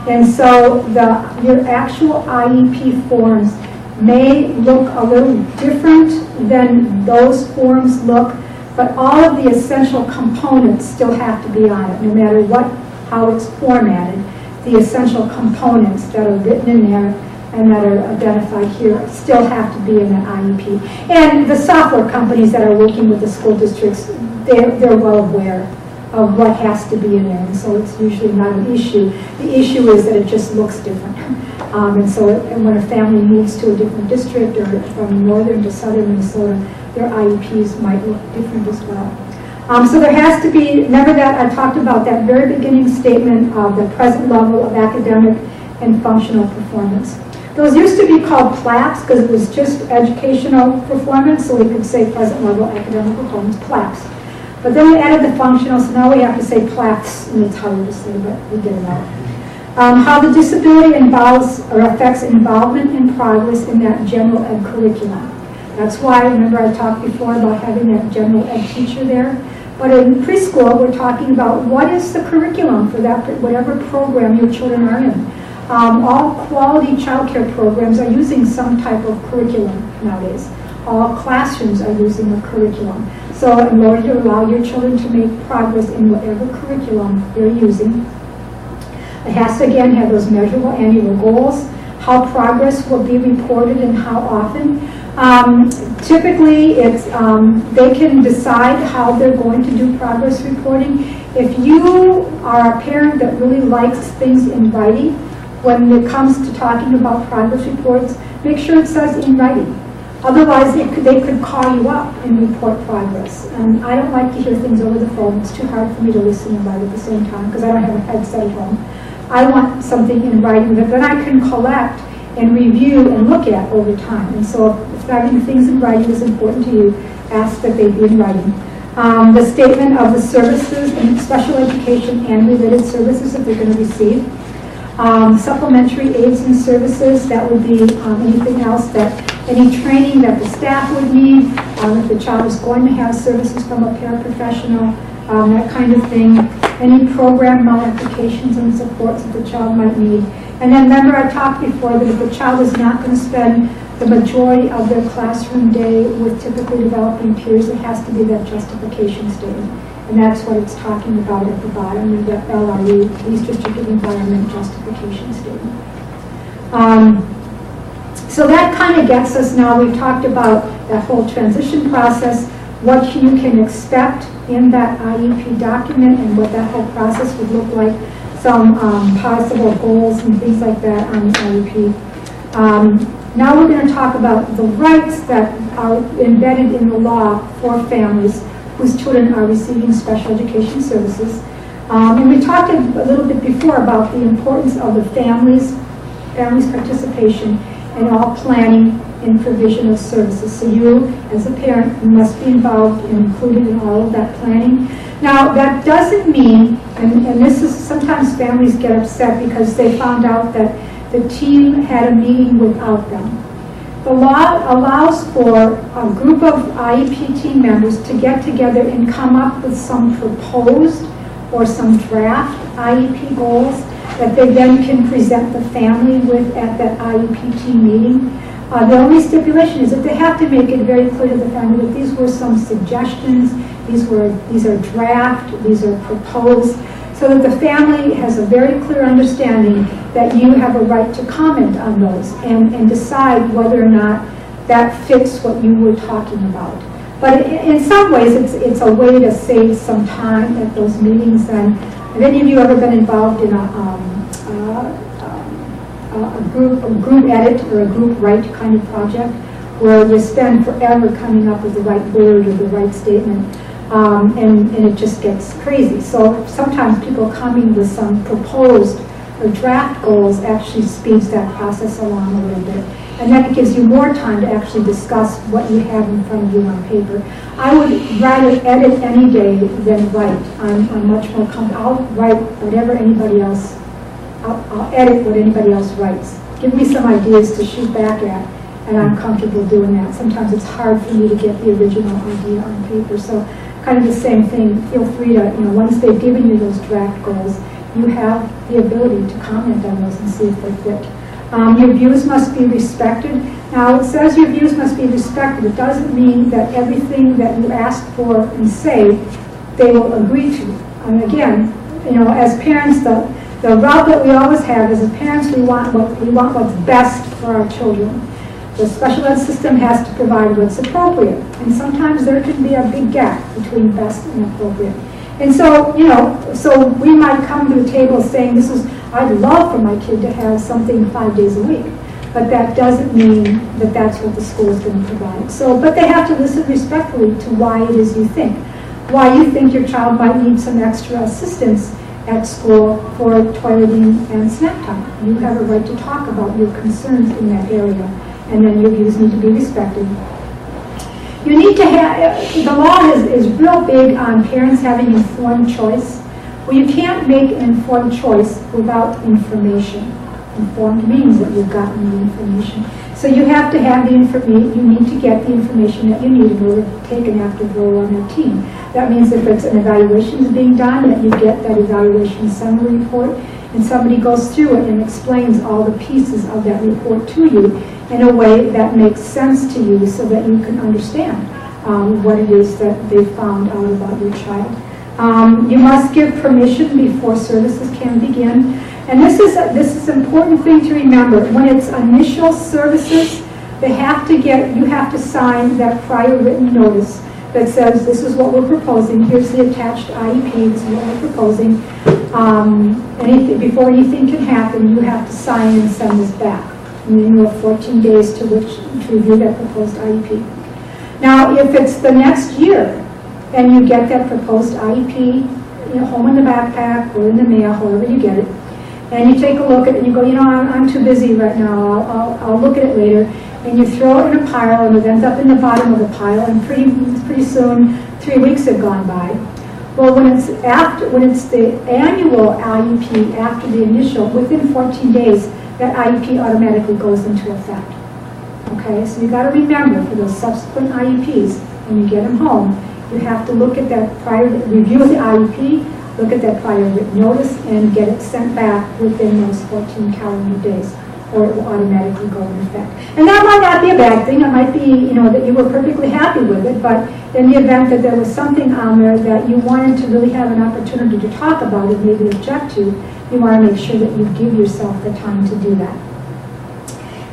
And so your actual IEP forms may look a little different than those forms look, but all of the essential components still have to be on it, no matter how it's formatted. The essential components that are written in there and that are identified here still have to be in the IEP. And the software companies that are working with the school districts, they're well aware of what has to be in there, and so it's usually not an issue. The issue is that it just looks different. And when a family moves to a different district or from northern to southern Minnesota, their IEPs might look different as well. So there has to be, remember that I talked about that very beginning statement of the present level of academic and functional performance. Those used to be called plaques because it was just educational performance, so we could say present level academic performance, plaques. But then we added the functional, so now we have to say plaques, and it's harder to say, but we get it out. How the disability involves or affects involvement and progress in that general ed curriculum. That's why, remember I talked before about having that general ed teacher there. But in preschool, we're talking about what is the curriculum for that, whatever program your children are in. All quality child care programs are using some type of curriculum nowadays. All classrooms are using a curriculum. So in order to allow your children to make progress in whatever curriculum they're using, it has to, again, have those measurable annual goals. how progress will be reported and how often. Typically, it's they can decide how they're going to do progress reporting. If you are a parent that really likes things in writing, when it comes to talking about progress reports, make sure it says in writing. Otherwise, they could call you up and report progress. And I don't like to hear things over the phone. It's too hard for me to listen and write at the same time because I don't have a headset at home. I want something in writing that then I can collect and review and look at over time. And so if having things in writing is important to you, ask that they be in writing. The statement of the services and special education and related services that they're going to receive. Supplementary aids and services, that would be anything else any training that the staff would need, if the child is going to have services from a paraprofessional, that kind of thing. Any program modifications and supports that the child might need. And then remember I talked before that if the child is not going to spend the majority of their classroom day with typically developing peers, it has to be that justification statement. And that's what it's talking about at the bottom, the LRE, Least Restrictive Environment Justification Statement. So that kind of gets us now, we've talked about that whole transition process, what you can expect in that IEP document and what that whole process would look like, some possible goals and things like that on the IEP. Now we're going to talk about the rights that are embedded in the law for families whose children are receiving special education services. And we talked a little bit before about the importance of the families' participation in all planning and provision of services. So you, as a parent, must be involved and included in all of that planning. Now, that doesn't mean, and this is, sometimes families get upset because they found out that the team had a meeting without them. The law allows for a group of IEP team members to get together and come up with some proposed or some draft IEP goals that they then can present the family with at that IEP team meeting. The only stipulation is that they have to make it very clear to the family that these were some suggestions, these are draft, these are proposed, so that the family has a very clear understanding that you have a right to comment on those and decide whether or not that fits what you were talking about. But in some ways, it's a way to save some time at those meetings. And have any of you ever been involved in a group edit or a group write kind of project where you spend forever coming up with the right word or the right statement, and it just gets crazy. So sometimes people coming with some proposed or draft goals actually speeds that process along a little bit. And then it gives you more time to actually discuss what you have in front of you on paper. I would rather edit any day than write. I'm much more comfortable. I'll write whatever anybody else, I'll edit what anybody else writes. Give me some ideas to shoot back at, and I'm comfortable doing that. Sometimes it's hard for me to get the original idea on paper. So kind of the same thing. Feel free to, once they've given you those draft goals, you have the ability to comment on those and see if they fit. Your views must be respected. Now, it says your views must be respected. It doesn't mean that everything that you ask for and say, they will agree to. And again, as parents, the route that we always have is, as parents, we want what's best for our children. The special ed system has to provide what's appropriate, and sometimes there can be a big gap between best and appropriate. And so, so we might come to the table saying, I'd love for my kid to have something 5 days a week, but that doesn't mean that that's what the school is going to provide. So, but they have to listen respectfully to why it is you think. Why you think your child might need some extra assistance at school for toileting and snack time. You have a right to talk about your concerns in that area, and then your views need to be respected. You need to have, the law is real big on parents having informed choice. Well, you can't make an informed choice without information. Informed means that you've gotten the information. So you have to have the information, you need to get the information that you need in order to take an active role on that team. That means if it's an evaluation is being done, that you get that evaluation summary report, and somebody goes through it and explains all the pieces of that report to you in a way that makes sense to you so that you can understand what it is that they found out about your child. You must give permission before services can begin. And this is an important thing to remember. When it's initial services, you have to sign that prior written notice that says, this is what we're proposing, here's the attached IEP, this is what we're proposing. Before anything can happen, you have to sign and send this back. And then you have 14 days to review that proposed IEP. Now, if it's the next year, and you get that proposed IEP, home in the backpack or in the mail, however you get it, and you take a look at it and you go, I'm too busy right now, I'll look at it later, and you throw it in a pile and it ends up in the bottom of the pile, and pretty soon 3 weeks have gone by. Well, when it's the annual IEP after the initial, within 14 days, that IEP automatically goes into effect. Okay, so you got to remember for those subsequent IEPs, when you get them home, you have to look at that prior, review the IEP, look at that prior written notice, and get it sent back within those 14 calendar days, or it will automatically go into effect. And that might not be a bad thing. It might be, that you were perfectly happy with it, but in the event that there was something on there that you wanted to really have an opportunity to talk about and maybe object to, you want to make sure that you give yourself the time to do that.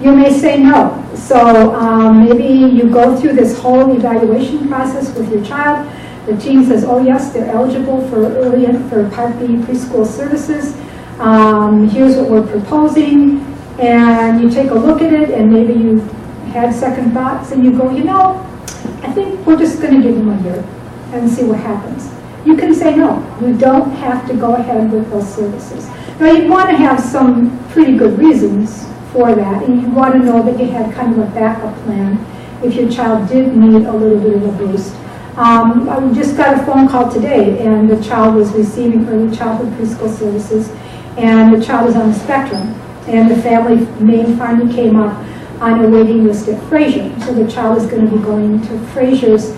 You may say no. So maybe you go through this whole evaluation process with your child. The team says, oh yes, they're eligible for Part B preschool services. Here's what we're proposing. And you take a look at it, and maybe you had second thoughts, and you go, I think we're just going to give them a year and see what happens. You can say no. You don't have to go ahead with those services. Now, you want to have some pretty good reasons for that, and you want to know that you had kind of a backup plan if your child did need a little bit of a boost. I just got a phone call today, and the child was receiving early childhood preschool services, and the child is on the spectrum, and the family name finally came up on a waiting list at Fraser. So the child is going to be going to Fraser's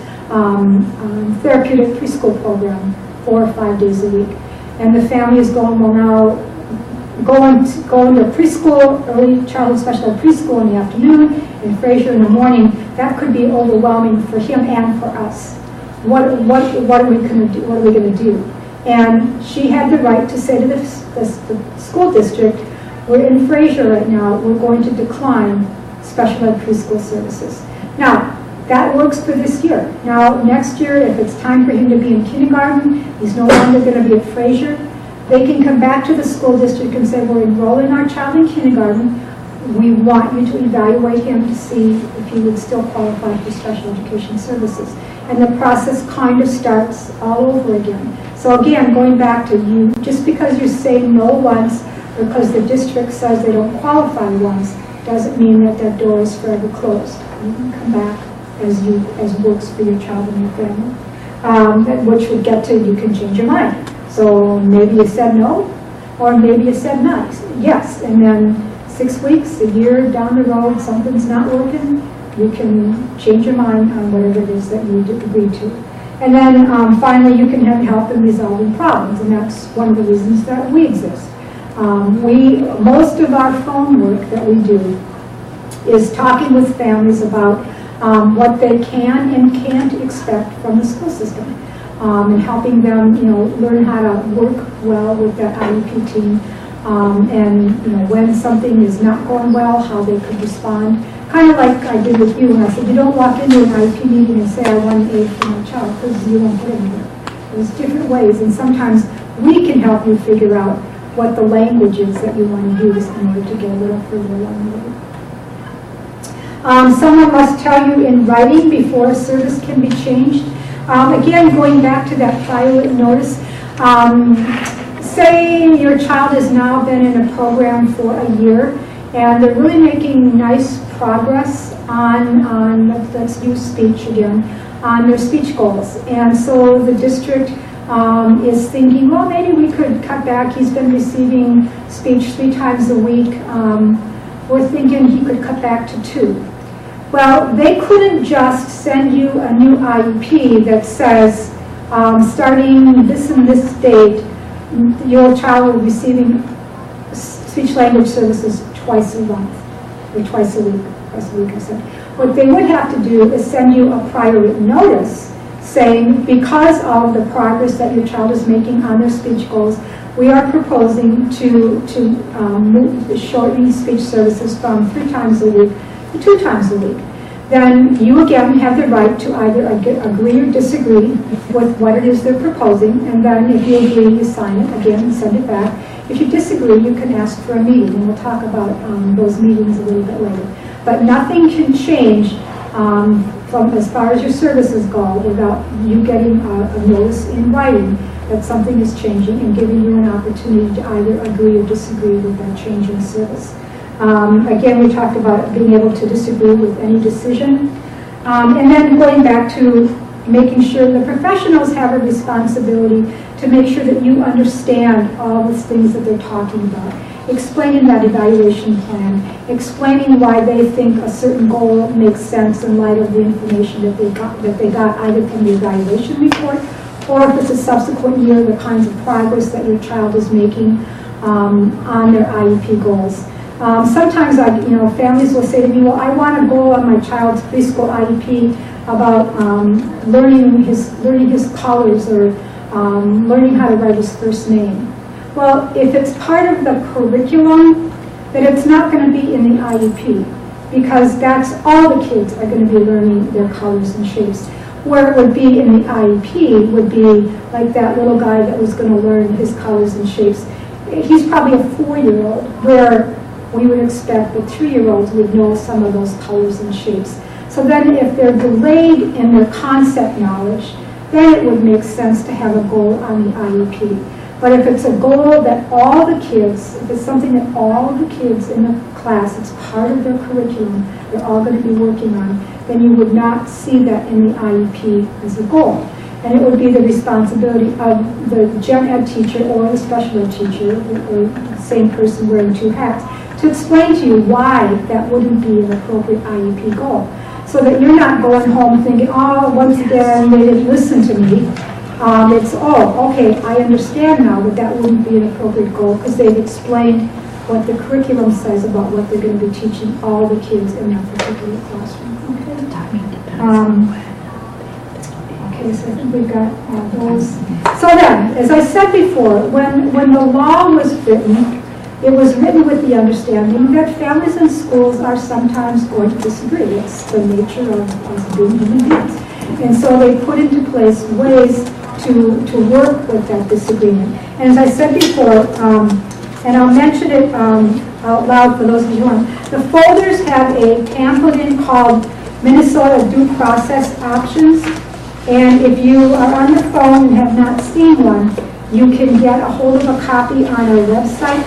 therapeutic preschool program 4 or 5 days a week. And the family is going, well, now going to preschool, early childhood special ed preschool in the afternoon, and Fraser in the morning, that could be overwhelming for him and for us. What are we going to do? What are we going to do? And she had the right to say to the school district, we're in Fraser right now, we're going to decline special ed preschool services. Now, that works for this year. Now, next year, if it's time for him to be in kindergarten, he's no longer going to be at Fraser, they can come back to the school district and say, we're enrolling our child in kindergarten. We want you to evaluate him to see if he would still qualify for special education services. And the process kind of starts all over again. So again, going back to you, just because you say no once, or because the district says they don't qualify once, doesn't mean that that door is forever closed. You can come back as works for your child and your family, which would get to, you can change your mind. So maybe you said no, or maybe you said yes, and then 6 weeks, a year down the road, something's not working, you can change your mind on whatever it is that you agreed to. And then finally, you can have help in resolving problems, and that's one of the reasons that we exist. Most of our phone work that we do is talking with families about what they can and can't expect from the school system, and helping them, learn how to work well with that IEP team, and when something is not going well, how they could respond. Kind of like I did with you when I said, you don't walk into an IEP meeting and say, I want an A for my child, because you won't get anywhere. There's different ways, and sometimes we can help you figure out what the language is that you want to use in order to get a little further along the way. Someone must tell you in writing before a service can be changed. Again, going back to that prior written notice, say your child has now been in a program for a year, and they're really making nice progress on let's use speech again, on their speech goals. And so the district is thinking, well, maybe we could cut back. He's been receiving speech 3 times a week. We're thinking he could cut back to 2. Well, they couldn't just send you a new IEP that says, starting this and this date, your child will be receiving speech language services twice a month, or twice a week, I said. What they would have to do is send you a prior written notice saying, because of the progress that your child is making on their speech goals, we are proposing to shorten speech services from 3 times a week to 2 times a week. Then you again have the right to either agree or disagree with what it is they're proposing, and then if you agree, you sign it again and send it back. If you disagree, you can ask for a meeting, and we'll talk about those meetings a little bit later. But nothing can change from as far as your services go without you getting a notice in writing that something is changing and giving you an opportunity to either agree or disagree with that change in service. Again, we talked about being able to disagree with any decision. And then going back to making sure the professionals have a responsibility to make sure that you understand all the things that they're talking about. Explaining that evaluation plan, explaining why they think a certain goal makes sense in light of the information that they got either from the evaluation report, or if it's a subsequent year, the kinds of progress that your child is making on their IEP goals. Sometimes, families will say to me, well, I want to go on my child's preschool IEP about learning his colors or learning how to write his first name. Well, if it's part of the curriculum, then it's not going to be in the IEP, because that's all the kids are going to be learning their colors and shapes. Where it would be in the IEP would be like that little guy that was going to learn his colors and shapes. He's probably a 4-year-old, where we would expect that 3-year-olds would know some of those colors and shapes. So then if they're delayed in their concept knowledge, then it would make sense to have a goal on the IEP. But if it's a goal that all the kids, if it's something that all the kids in the class, it's part of their curriculum, they're all going to be working on, then you would not see that in the IEP as a goal. And it would be the responsibility of the gen ed teacher or the special ed teacher, or the same person wearing 2 hats, to explain to you why that wouldn't be an appropriate IEP goal. So that you're not going home thinking, oh, once again, they didn't listen to me. It's, oh, okay, I understand now that that wouldn't be an appropriate goal because they've explained what the curriculum says about what they're going to be teaching all the kids in that particular classroom. Okay, so I think we've got those. So then, as I said before, when the law was written, it was written with the understanding that families and schools are sometimes going to disagree. It's the nature of us being human beings. And so they put into place ways to work with that disagreement. And as I said before, and I'll mention it out loud for those of you who aren't, the folders have a pamphlet in called Minnesota Due Process Options. And if you are on your phone and have not seen one, you can get a hold of a copy on our website.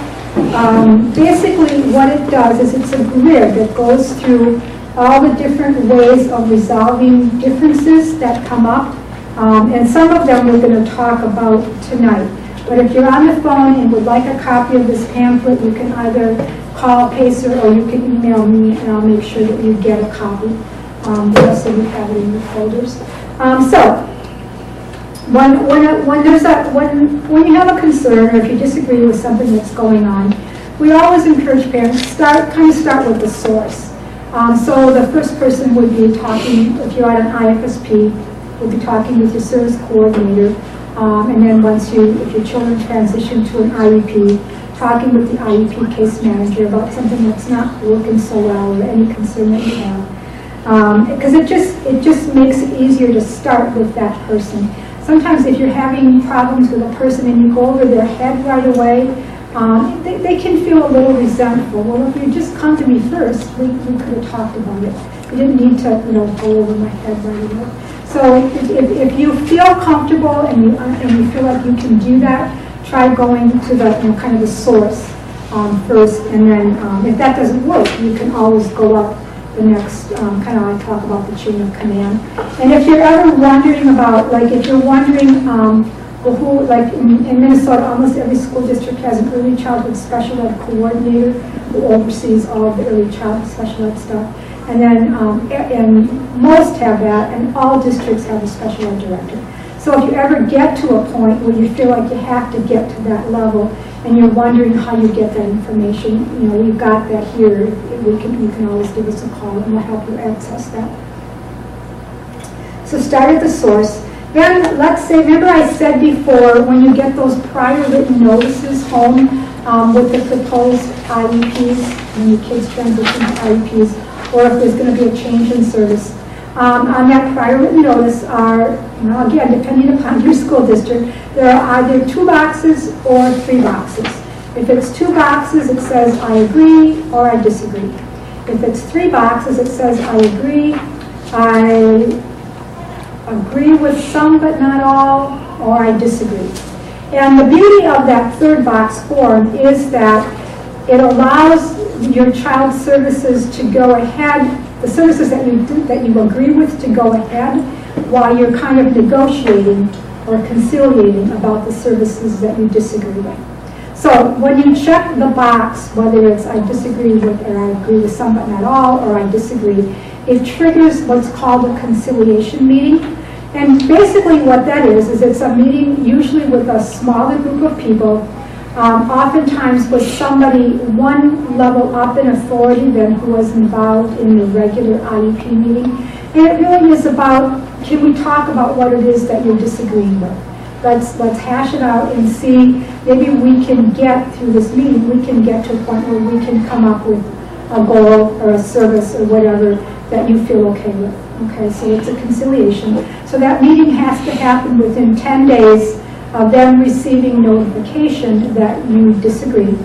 Basically, what it does is it's a grid that goes through all the different ways of resolving differences that come up. And some of them we're going to talk about tonight. But if you're on the phone and would like a copy of this pamphlet, you can either call Pacer or you can email me, and I'll make sure that you get a copy, just so you have it in your folders. So, when you have a concern or if you disagree with something that's going on, we always encourage parents to start with the source. So the first person would be talking, if you're at an IFSP, would be talking with your service coordinator, and then if your children transition to an IEP, talking with the IEP case manager about something that's not working so well or any concern that you have. Because it just makes it easier to start with that person. Sometimes if you're having problems with a person and you go over their head right away, they can feel a little resentful. Well, if you just come to me first, we could have talked about it. You didn't need to, go over my head right away. So if you feel comfortable and you feel like you can do that, try going to the kind of the source first, and then if that doesn't work, you can always go up the next kind of I talk about the chain of command. And if you're ever wondering about, who, like in Minnesota, almost every school district has an early childhood special ed coordinator who oversees all of the early childhood special ed stuff. And then, and most have that, and all districts have a special ed director. So if you ever get to a point where you feel like you have to get to that level, and you're wondering how you get that information, we've got that here. You can always give us a call, and we'll help you access that. So start at the source. Then let's say, remember I said before, when you get those prior written notices home with the proposed IEPs, when your kids transition to IEPs, or if there's going to be a change in service, on that prior written notice are, again, depending upon your school district, there are either 2 boxes or 3 boxes. If it's 2 boxes, it says I agree or I disagree. If it's 3 boxes, it says I agree with some but not all, or I disagree. And the beauty of that 3rd box form is that it allows your child services to go ahead, the services that you agree with to go ahead while you're kind of negotiating or conciliating about the services that you disagree with. So when you check the box, whether it's I disagree with or I agree with some but not all, or I disagree, it triggers what's called a conciliation meeting. And basically what that is it's a meeting usually with a smaller group of people, oftentimes with somebody one level up in authority than who was involved in the regular IEP meeting. And it really is about, can we talk about what it is that you're disagreeing with? Let's hash it out and see, maybe we can get through this meeting, we can get to a point where we can come up with a goal or a service or whatever that you feel okay with. Okay, so it's a conciliation. So that meeting has to happen within 10 days of them receiving notification that you disagree.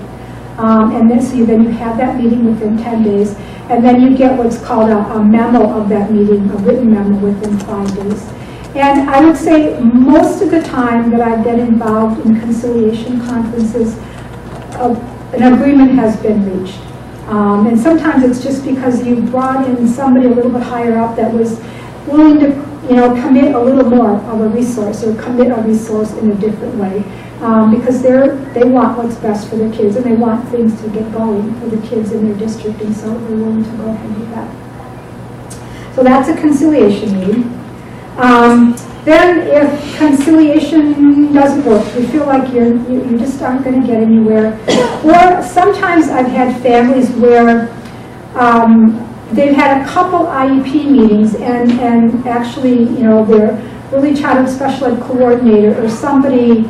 And then you have that meeting within 10 days, and then you get what's called a memo of that meeting, a written memo within 5 days. And I would say most of the time that I've been involved in conciliation conferences, an agreement has been reached. And sometimes it's just because you brought in somebody a little bit higher up that was willing to, commit a little more of a resource or commit a resource in a different way, because they want what's best for their kids and they want things to get going for the kids in their district, and so they're willing to go ahead and do that. So that's a conciliation meeting. Then if conciliation doesn't work, you feel like you just aren't going to get anywhere, or sometimes I've had families where they've had a couple IEP meetings and actually, their early childhood special ed coordinator or somebody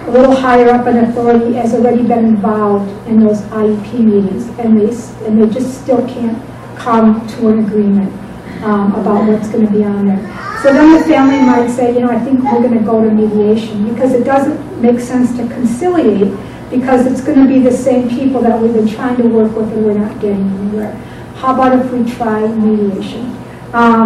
a little higher up in authority has already been involved in those IEP meetings, and they just still can't come to an agreement about what's going to be on there. So then the family might say, I think we're going to go to mediation, because it doesn't make sense to conciliate, because it's going to be the same people that we've been trying to work with and we're not getting anywhere. How about if we try mediation?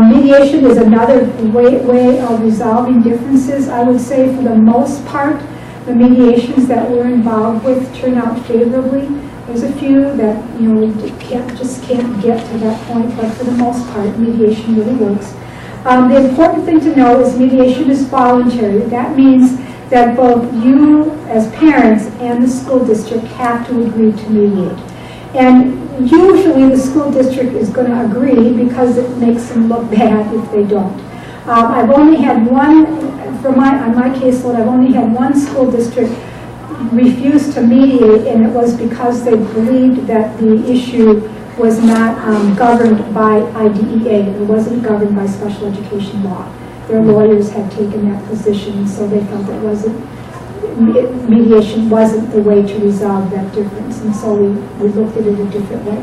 Mediation is another way of resolving differences. I would say for the most part, the mediations that we're involved with turn out favorably. There's a few that we just can't get to that point, but for the most part, mediation really works. The important thing to know is mediation is voluntary. That means that both you as parents and the school district have to agree to mediate. And usually the school district is going to agree because it makes them look bad if they don't. I've only had one, on my caseload, I've only had one school district refuse to mediate, and it was because they believed that the issue was not governed by IDEA. It wasn't governed by special education law. Their lawyers had taken that position, so they felt mediation wasn't the way to resolve that difference, and so we looked at it a different way.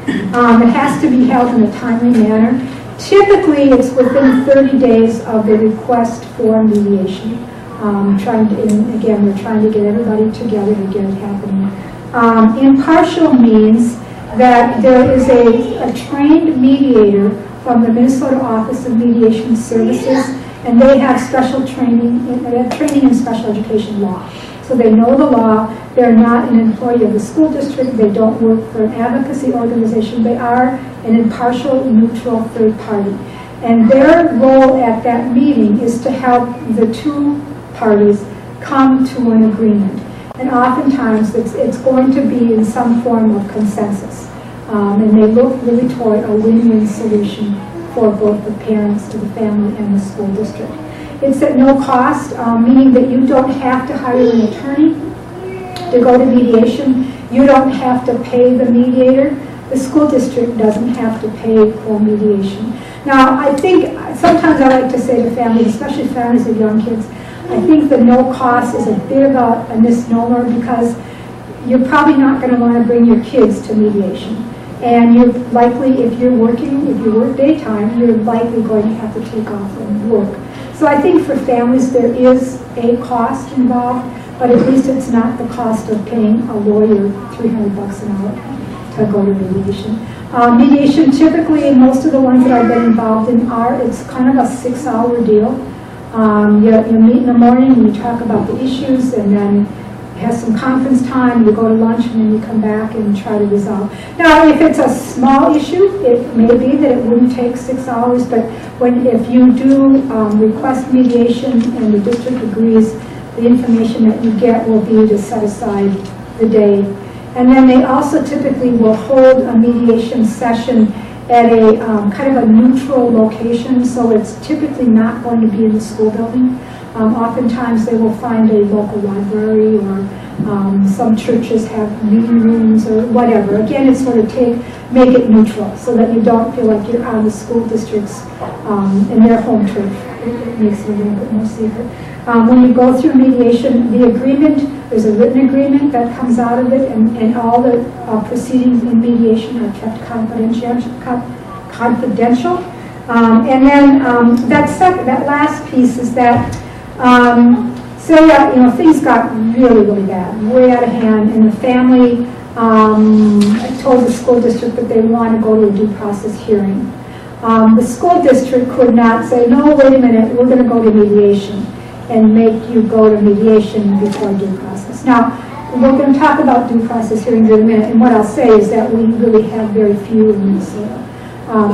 It has to be held in a timely manner. Typically, it's within 30 days of the request for mediation. Again, we're trying to get everybody together to get it happening. Impartial means that there is a trained mediator from the Minnesota Office of Mediation Services, and they have special training in special education law. So they know the law. They're not an employee of the school district. They don't work for an advocacy organization. They are an impartial, neutral third party. And their role at that meeting is to help the two parties come to an agreement. And oftentimes it's going to be in some form of consensus. And they look really toward a win-win solution for both the parents, to the family, and the school district. It's at no cost, meaning that you don't have to hire an attorney to go to mediation. You don't have to pay the mediator. the school district doesn't have to pay for mediation. Now, I think sometimes I like to say to families, especially families with young kids, I think the no cost is a bit of a misnomer because you're probably not going to want to bring your kids to mediation. And you're likely, if you work daytime, you're likely going to have to take off and work. So I think for families there is a cost involved, but at least it's not the cost of paying a lawyer $300 an hour to go to mediation. Mediation, typically, most of the ones that I've been involved in it's kind of a 6-hour deal. You meet in the morning and you talk about the issues, and then have some conference time, you go to lunch, and then you come back and try to resolve. Now, if it's a small issue, it may be that it wouldn't take 6 hours, but if you do request mediation and the district agrees, the information that you get will be to set aside the day. And then they also typically will hold a mediation session at a kind of a neutral location, so it's typically not going to be in the school building. Oftentimes they will find a local library, or some churches have meeting rooms or whatever. Again, it's sort of make it neutral so that you don't feel like you're on the school district's in their home turf. It makes it a little bit more safer. When you go through mediation, the agreement, there's a written agreement that comes out of it, and all the proceedings in mediation are kept confidential. And then that last piece is that say things got really, really bad, way out of hand, and the family told the school district that they want to go to a due process hearing. The school district could not say, no, wait a minute, we're going to go to mediation, and make you go to mediation before due process. Now, we're going to talk about due process hearings in a minute, and what I'll say is that we really have very few in Minnesota.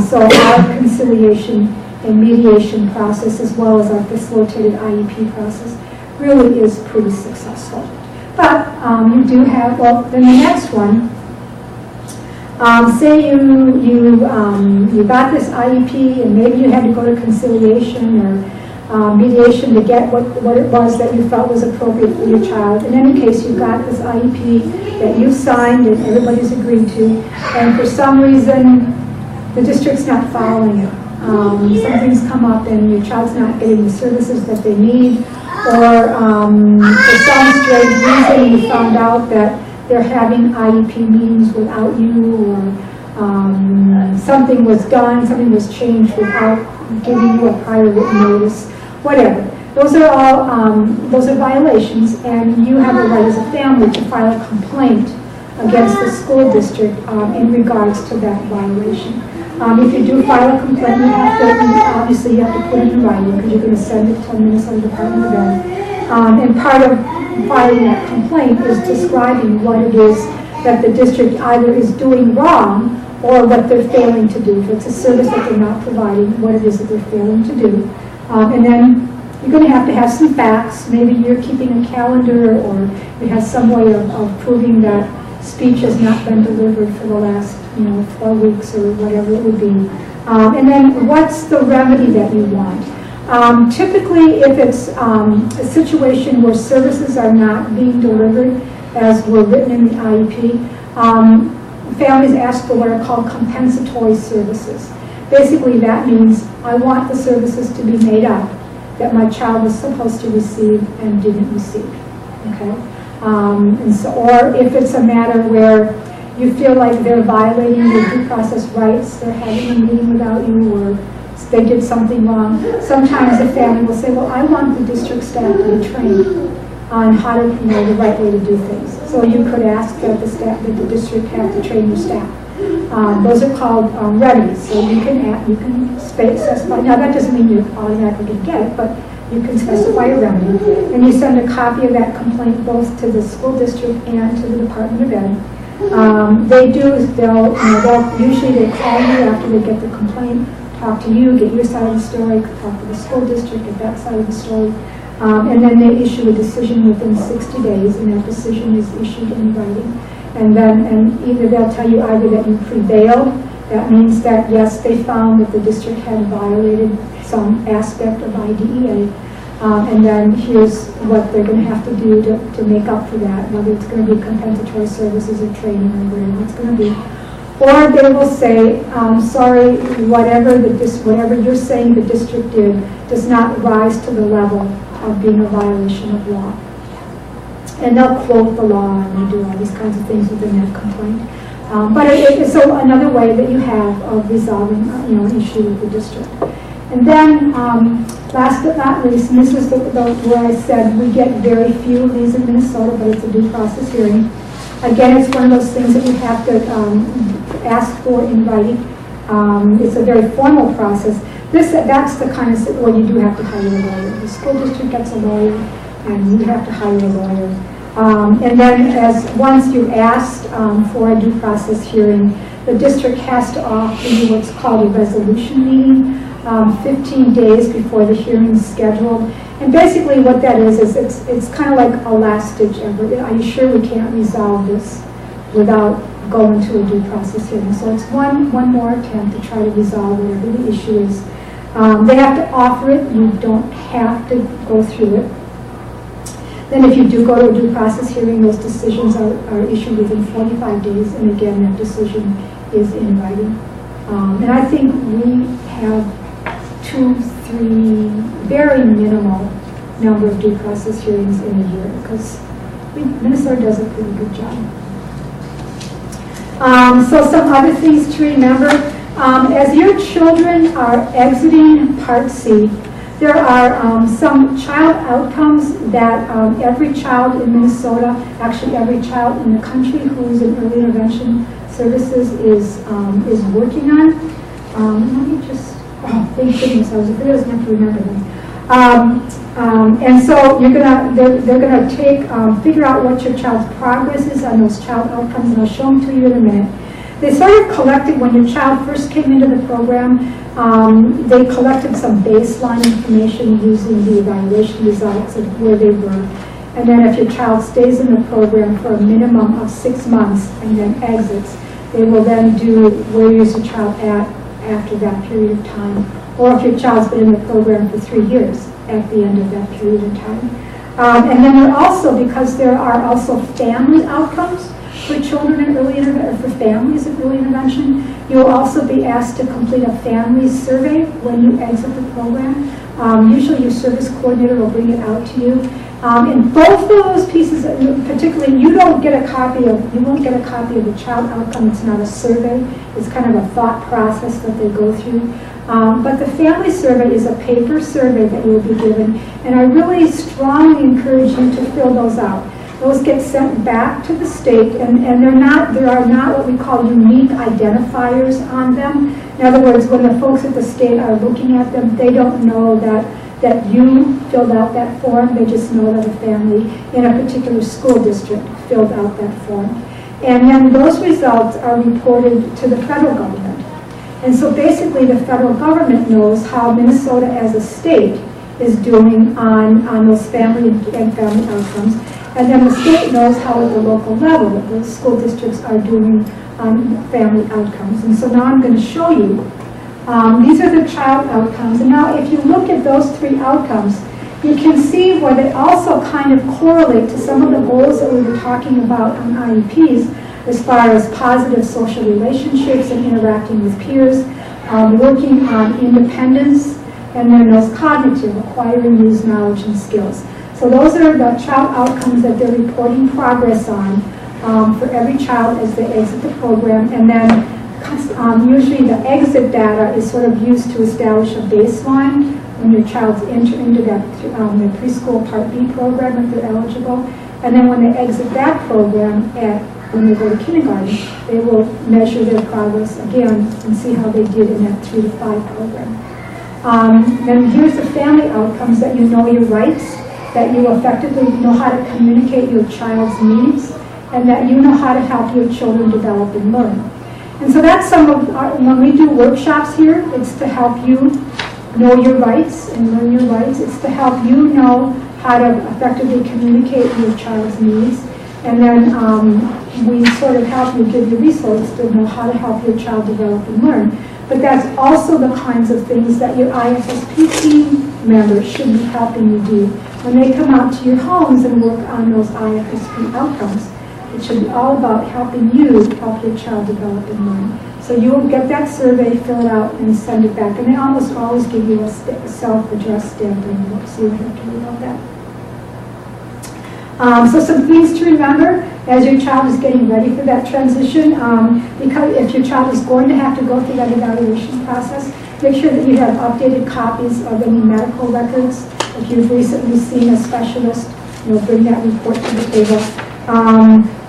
So our conciliation and mediation process, as well as our facilitated IEP process, really is pretty successful. But you do have, then the next one, say you got this IEP and maybe you had to go to conciliation or mediation to get what it was that you felt was appropriate for your child. In any case, you got this IEP that you signed and everybody's agreed to, and for some reason the district's not following it. Something's come up and your child's not getting the services that they need, or for some strange reason you found out that they're having IEP meetings without you, or something was done, something was changed without giving you a prior written notice, whatever. Those are all those are violations, and you have a right as a family to file a complaint against the school district in regards to that violation. If you do file a complaint, obviously you have to put it in writing because you're going to send it to the Minnesota Department of Ed. And part of filing that complaint is describing what it is that the district either is doing wrong or what they're failing to do. If it's a service that they're not providing, what it is that they're failing to do. And then you're going to have some facts. Maybe you're keeping a calendar, or you have some way of proving that speech has not been delivered for the last 4 weeks or whatever it would be. And then what's the remedy that you want? Typically, if it's a situation where services are not being delivered as were written in the IEP, families ask for what are called compensatory services. Basically, that means I want the services to be made up that my child was supposed to receive and didn't receive. Okay? And so, or if it's a matter where you feel like they're violating your due process rights, they're having a meeting without you, or they did something wrong, sometimes the family will say, well, I want the district staff to be trained on how to, the right way to do things. So you could ask that the district have to train your staff. Those are called remedies. So you can specify. Now that doesn't mean you're automatically going to get it, but you can specify a remedy, and you send a copy of that complaint both to the school district and to the Department of Ed. Usually they call you after they get the complaint, talk to you, get your side of the story, talk to the school district, get that side of the story, and then they issue a decision within 60 days, and that decision is issued in writing. And either they'll tell you either that you prevailed, that means that yes, they found that the district had violated some aspect of IDEA, and then here's what they're going to have to do to make up for that, whether it's going to be compensatory services or training or whatever it's going to be. Or they will say, sorry, whatever you're saying the district did does not rise to the level of being a violation of law. And they'll quote the law and they do all these kinds of things within that complaint. But it's another way that you have of resolving an issue with the district. And then, last but not least, and this is where I said we get very few of these in Minnesota, but it's a due process hearing. Again, it's one of those things that you have to ask for in writing. It's a very formal process. That's the kind of where you do have to hire a lawyer. The school district gets a lawyer, and you have to hire a lawyer. And then, once you've asked for a due process hearing, the district has to offer you what's called a resolution meeting 15 days before the hearing is scheduled. And basically what that is it's kind of like a last-ditch effort. Are you sure we can't resolve this without going to a due process hearing? So it's one more attempt to try to resolve whatever the issue is. They have to offer it. You don't have to go through it. Then if you do go to a due process hearing, those decisions are issued within 45 days. And again, that decision is in writing. And I think we have 2, 3, very minimal number of due process hearings in a year because Minnesota does a pretty good job. So some other things to remember. As your children are exiting Part C, there are some child outcomes that every child in Minnesota, actually every child in the country who's in early intervention services is working on. Let me just, thank goodness, I was afraid I was going to remember them. And so they're gonna figure out what your child's progress is on those child outcomes, and I'll show them to you in a minute. They sort of collected, when your child first came into the program, they collected some baseline information using the evaluation results of where they were. And then if your child stays in the program for a minimum of 6 months and then exits, they will then do where is your child at after that period of time. Or if your child's been in the program for 3 years at the end of that period of time. And then there also, because there are also family outcomes for children in early intervention, for families in early intervention, you will also be asked to complete a family survey when you exit the program. Usually your service coordinator will bring it out to you. And both of those pieces, particularly, you won't get a copy of the child outcome. It's not a survey. It's kind of a thought process that they go through. But the family survey is a paper survey that you will be given, and I really strongly encourage you to fill those out. Those get sent back to the state, and there are not what we call unique identifiers on them. In other words, when the folks at the state are looking at them, they don't know that you filled out that form. They just know that a family in a particular school district filled out that form. And then those results are reported to the federal government. And so basically the federal government knows how Minnesota as a state is doing on those family and family outcomes. And then the state knows how at the local level that the school districts are doing on family outcomes. And so now I'm going to show you. These are the child outcomes. And now if you look at those 3 outcomes, you can see where they also kind of correlate to some of the goals that we were talking about on IEPs, as far as positive social relationships and interacting with peers, working on independence, and then those cognitive, acquiring news, knowledge, and skills. So those are the child outcomes that they're reporting progress on for every child as they exit the program. And then usually the exit data is sort of used to establish a baseline when your child's enter into that the preschool Part B program if they're eligible. And then when they exit that program when they go to kindergarten, they will measure their progress again and see how they did in that 3 to 5 program. Then here's the family outcomes, that you know your rights, that you effectively know how to communicate your child's needs, and that you know how to help your children develop and learn. And so that's some of when we do workshops here, it's to help you know your rights and learn your rights. It's to help you know how to effectively communicate your child's needs. And then we sort of help you, give you resources to know how to help your child develop and learn. But that's also the kinds of things that your IFSP team members should be helping you do when they come out to your homes and work on those IFSP outcomes. It should be all about helping you help your child develop and learn. So you will get that survey, fill it out, and send it back. And they almost always give you a self-addressed stamped envelope, so you don't have to worry about that. So some things to remember as your child is getting ready for that transition. Because if your child is going to have to go through that evaluation process, make sure that you have updated copies of any medical records. If you've recently seen a specialist, bring that report to the table.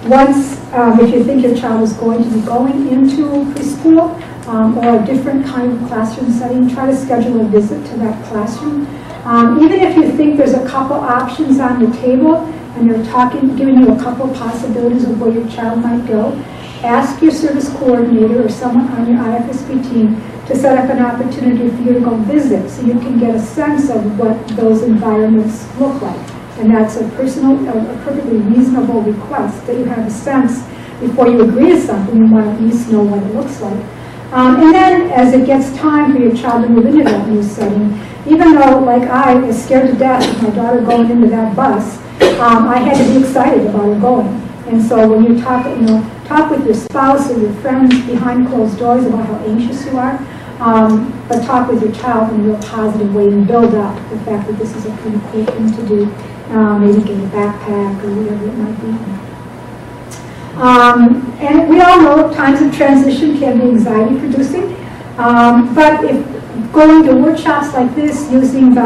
If you think your child is going to be going into preschool or a different kind of classroom setting, try to schedule a visit to that classroom. Even if you think there's a couple options on the table and they're giving you a couple possibilities of where your child might go, ask your service coordinator or someone on your IFSP team to set up an opportunity for you to go visit so you can get a sense of what those environments look like. And that's a perfectly reasonable request, that you have a sense before you agree to something, you want to at least know what it looks like. And then as it gets time for your child to move into that new setting, even though, like I was scared to death of my daughter going into that bus, I had to be excited about her going. And so when you talk with your spouse or your friends behind closed doors about how anxious you are, but talk with your child in a real positive way and build up the fact that this is a pretty cool thing to do. Maybe get a backpack or whatever it might be. And we all know times of transition can be anxiety producing, but if going to workshops like this, using the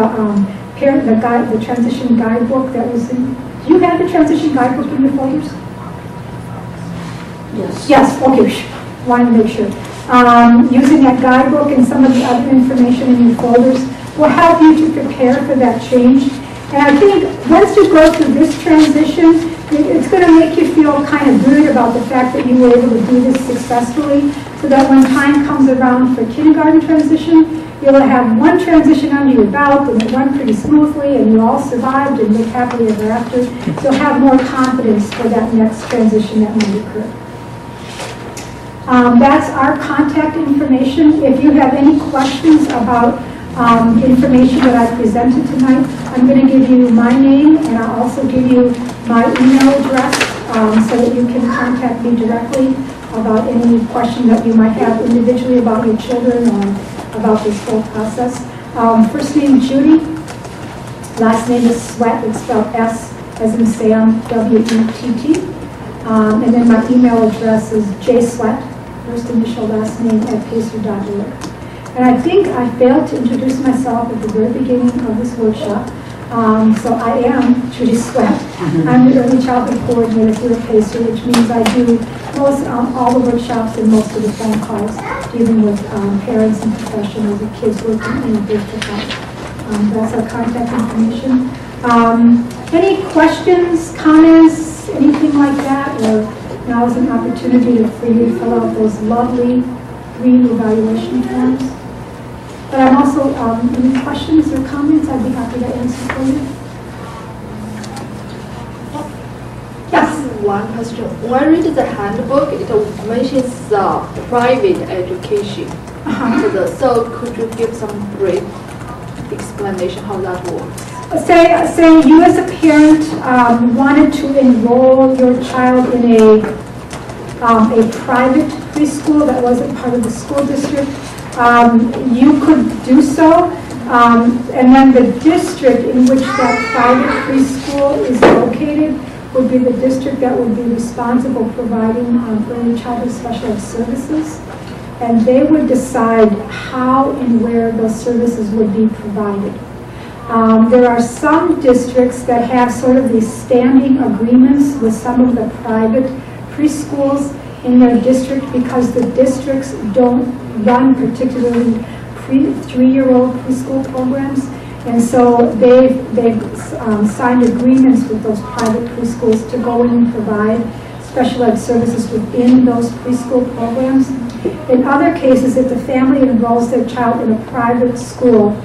transition guidebook that was in, do you have the transition guidebook in your folders? Yes. Yes, okay, wanted to make sure. Using that guidebook and some of the other information in your folders will help you to prepare for that change. And I think once you go through this transition, it's going to make you feel kind of good about the fact that you were able to do this successfully, so that when time comes around for kindergarten transition, you'll have one transition under your belt and it went pretty smoothly and you all survived and lived happily ever after. So you'll have more confidence for that next transition that might occur. That's our contact information. If you have any questions about information that I presented tonight, I'm going to give you my name and I'll also give you my email address so that you can contact me directly about any question that you might have individually about your children or about this whole process. First name Judy, last name is Swett, it's spelled S as in Sam, W-E-T-T. And then my email address is jswett, first initial last name @pacer.org. And I think I failed to introduce myself at the very beginning of this workshop. So I am Judy Swett. I'm the Early Childhood Coordinator here at PACER, which means I do all the workshops and most of the phone calls dealing with parents and professionals and kids working in the district. That's our contact information. Any questions, comments, anything like that? Or now is an opportunity for you to fill out those lovely green evaluation forms. But I'm also, any questions or comments, I'd be happy to answer for you. Yes? One question. When I read the handbook, it mentions private education. So could you give some brief explanation how that works? Say you as a parent wanted to enroll your child in a private preschool that wasn't part of the school district. You could do so, and then the district in which that private preschool is located would be the district that would be responsible for providing early childhood special ed services, and they would decide how and where those services would be provided. There are some districts that have sort of these standing agreements with some of the private preschools in their district because the districts don't run particularly 3-year-old preschool programs, and so they've signed agreements with those private preschools to go in and provide special ed services within those preschool programs. In other cases, if the family enrolls their child in a private school,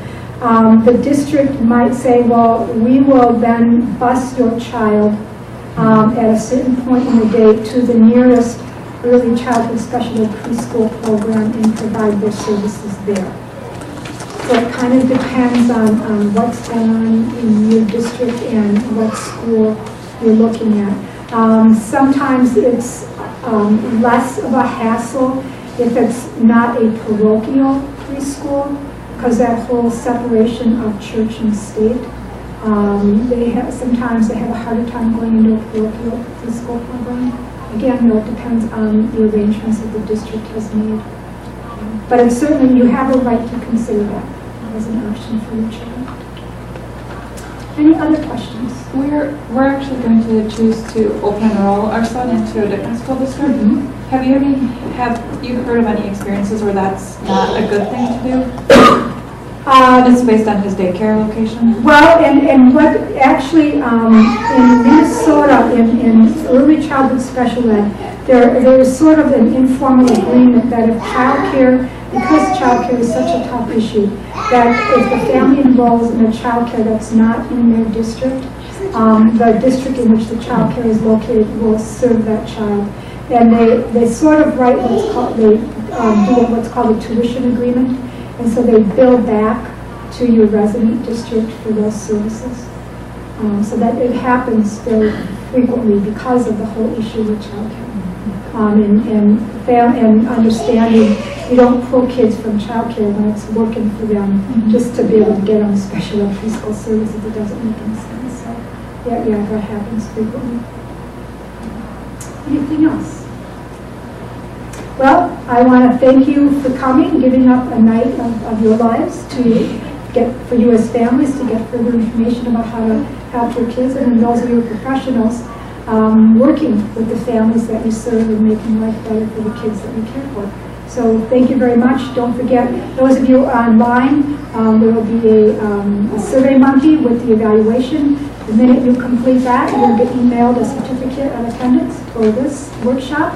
the district might say, well, we will then bus your child at a certain point in the day to the nearest early childhood special ed preschool program and provide their services there. So it kind of depends on what's going on in your district and what school you're looking at. Sometimes it's less of a hassle if it's not a parochial preschool, because that whole separation of church and state. Sometimes they have a harder time going into a parochial preschool program. Again, it depends on the arrangements that the district has made. But it's certainly, you have a right to consider that as an option for your child. Any other questions? We're actually going to choose to open enroll our son into a different school district. Have you heard of any experiences where that's not a good thing to do? It's based on his daycare location. Well, and what actually in Minnesota, in early childhood special ed, there is sort of an informal agreement that if childcare, because childcare is such a tough issue, that if the family enrolls in a childcare that's not in their district, the district in which the childcare is located will serve that child. And they sort of write what's called, they do what's called a tuition agreement, and so they bill back to your resident district for those services. So that it happens very frequently because of the whole issue with childcare. And understanding you don't pull kids from childcare when it's working for them just to be able to get on special ed preschool services. It doesn't make any sense. So yeah, that happens frequently. Anything else? Well, I want to thank you for coming, giving up a night of your lives for you as families to get further information about how to help your kids, and then those of you who are professionals working with the families that you serve and making life better for the kids that you care for. So thank you very much. Don't forget, those of you online, there will be a Survey Monkey with the evaluation. The minute you complete that, you'll get emailed a certificate of attendance for this workshop.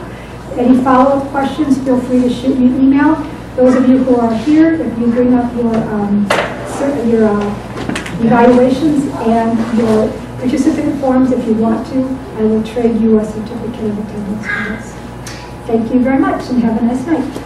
Any follow-up questions, feel free to shoot me an email. Those of you who are here, if you bring up your evaluations and your participant forms, if you want to, I will trade you a certificate of attendance for this. Thank you very much and have a nice night.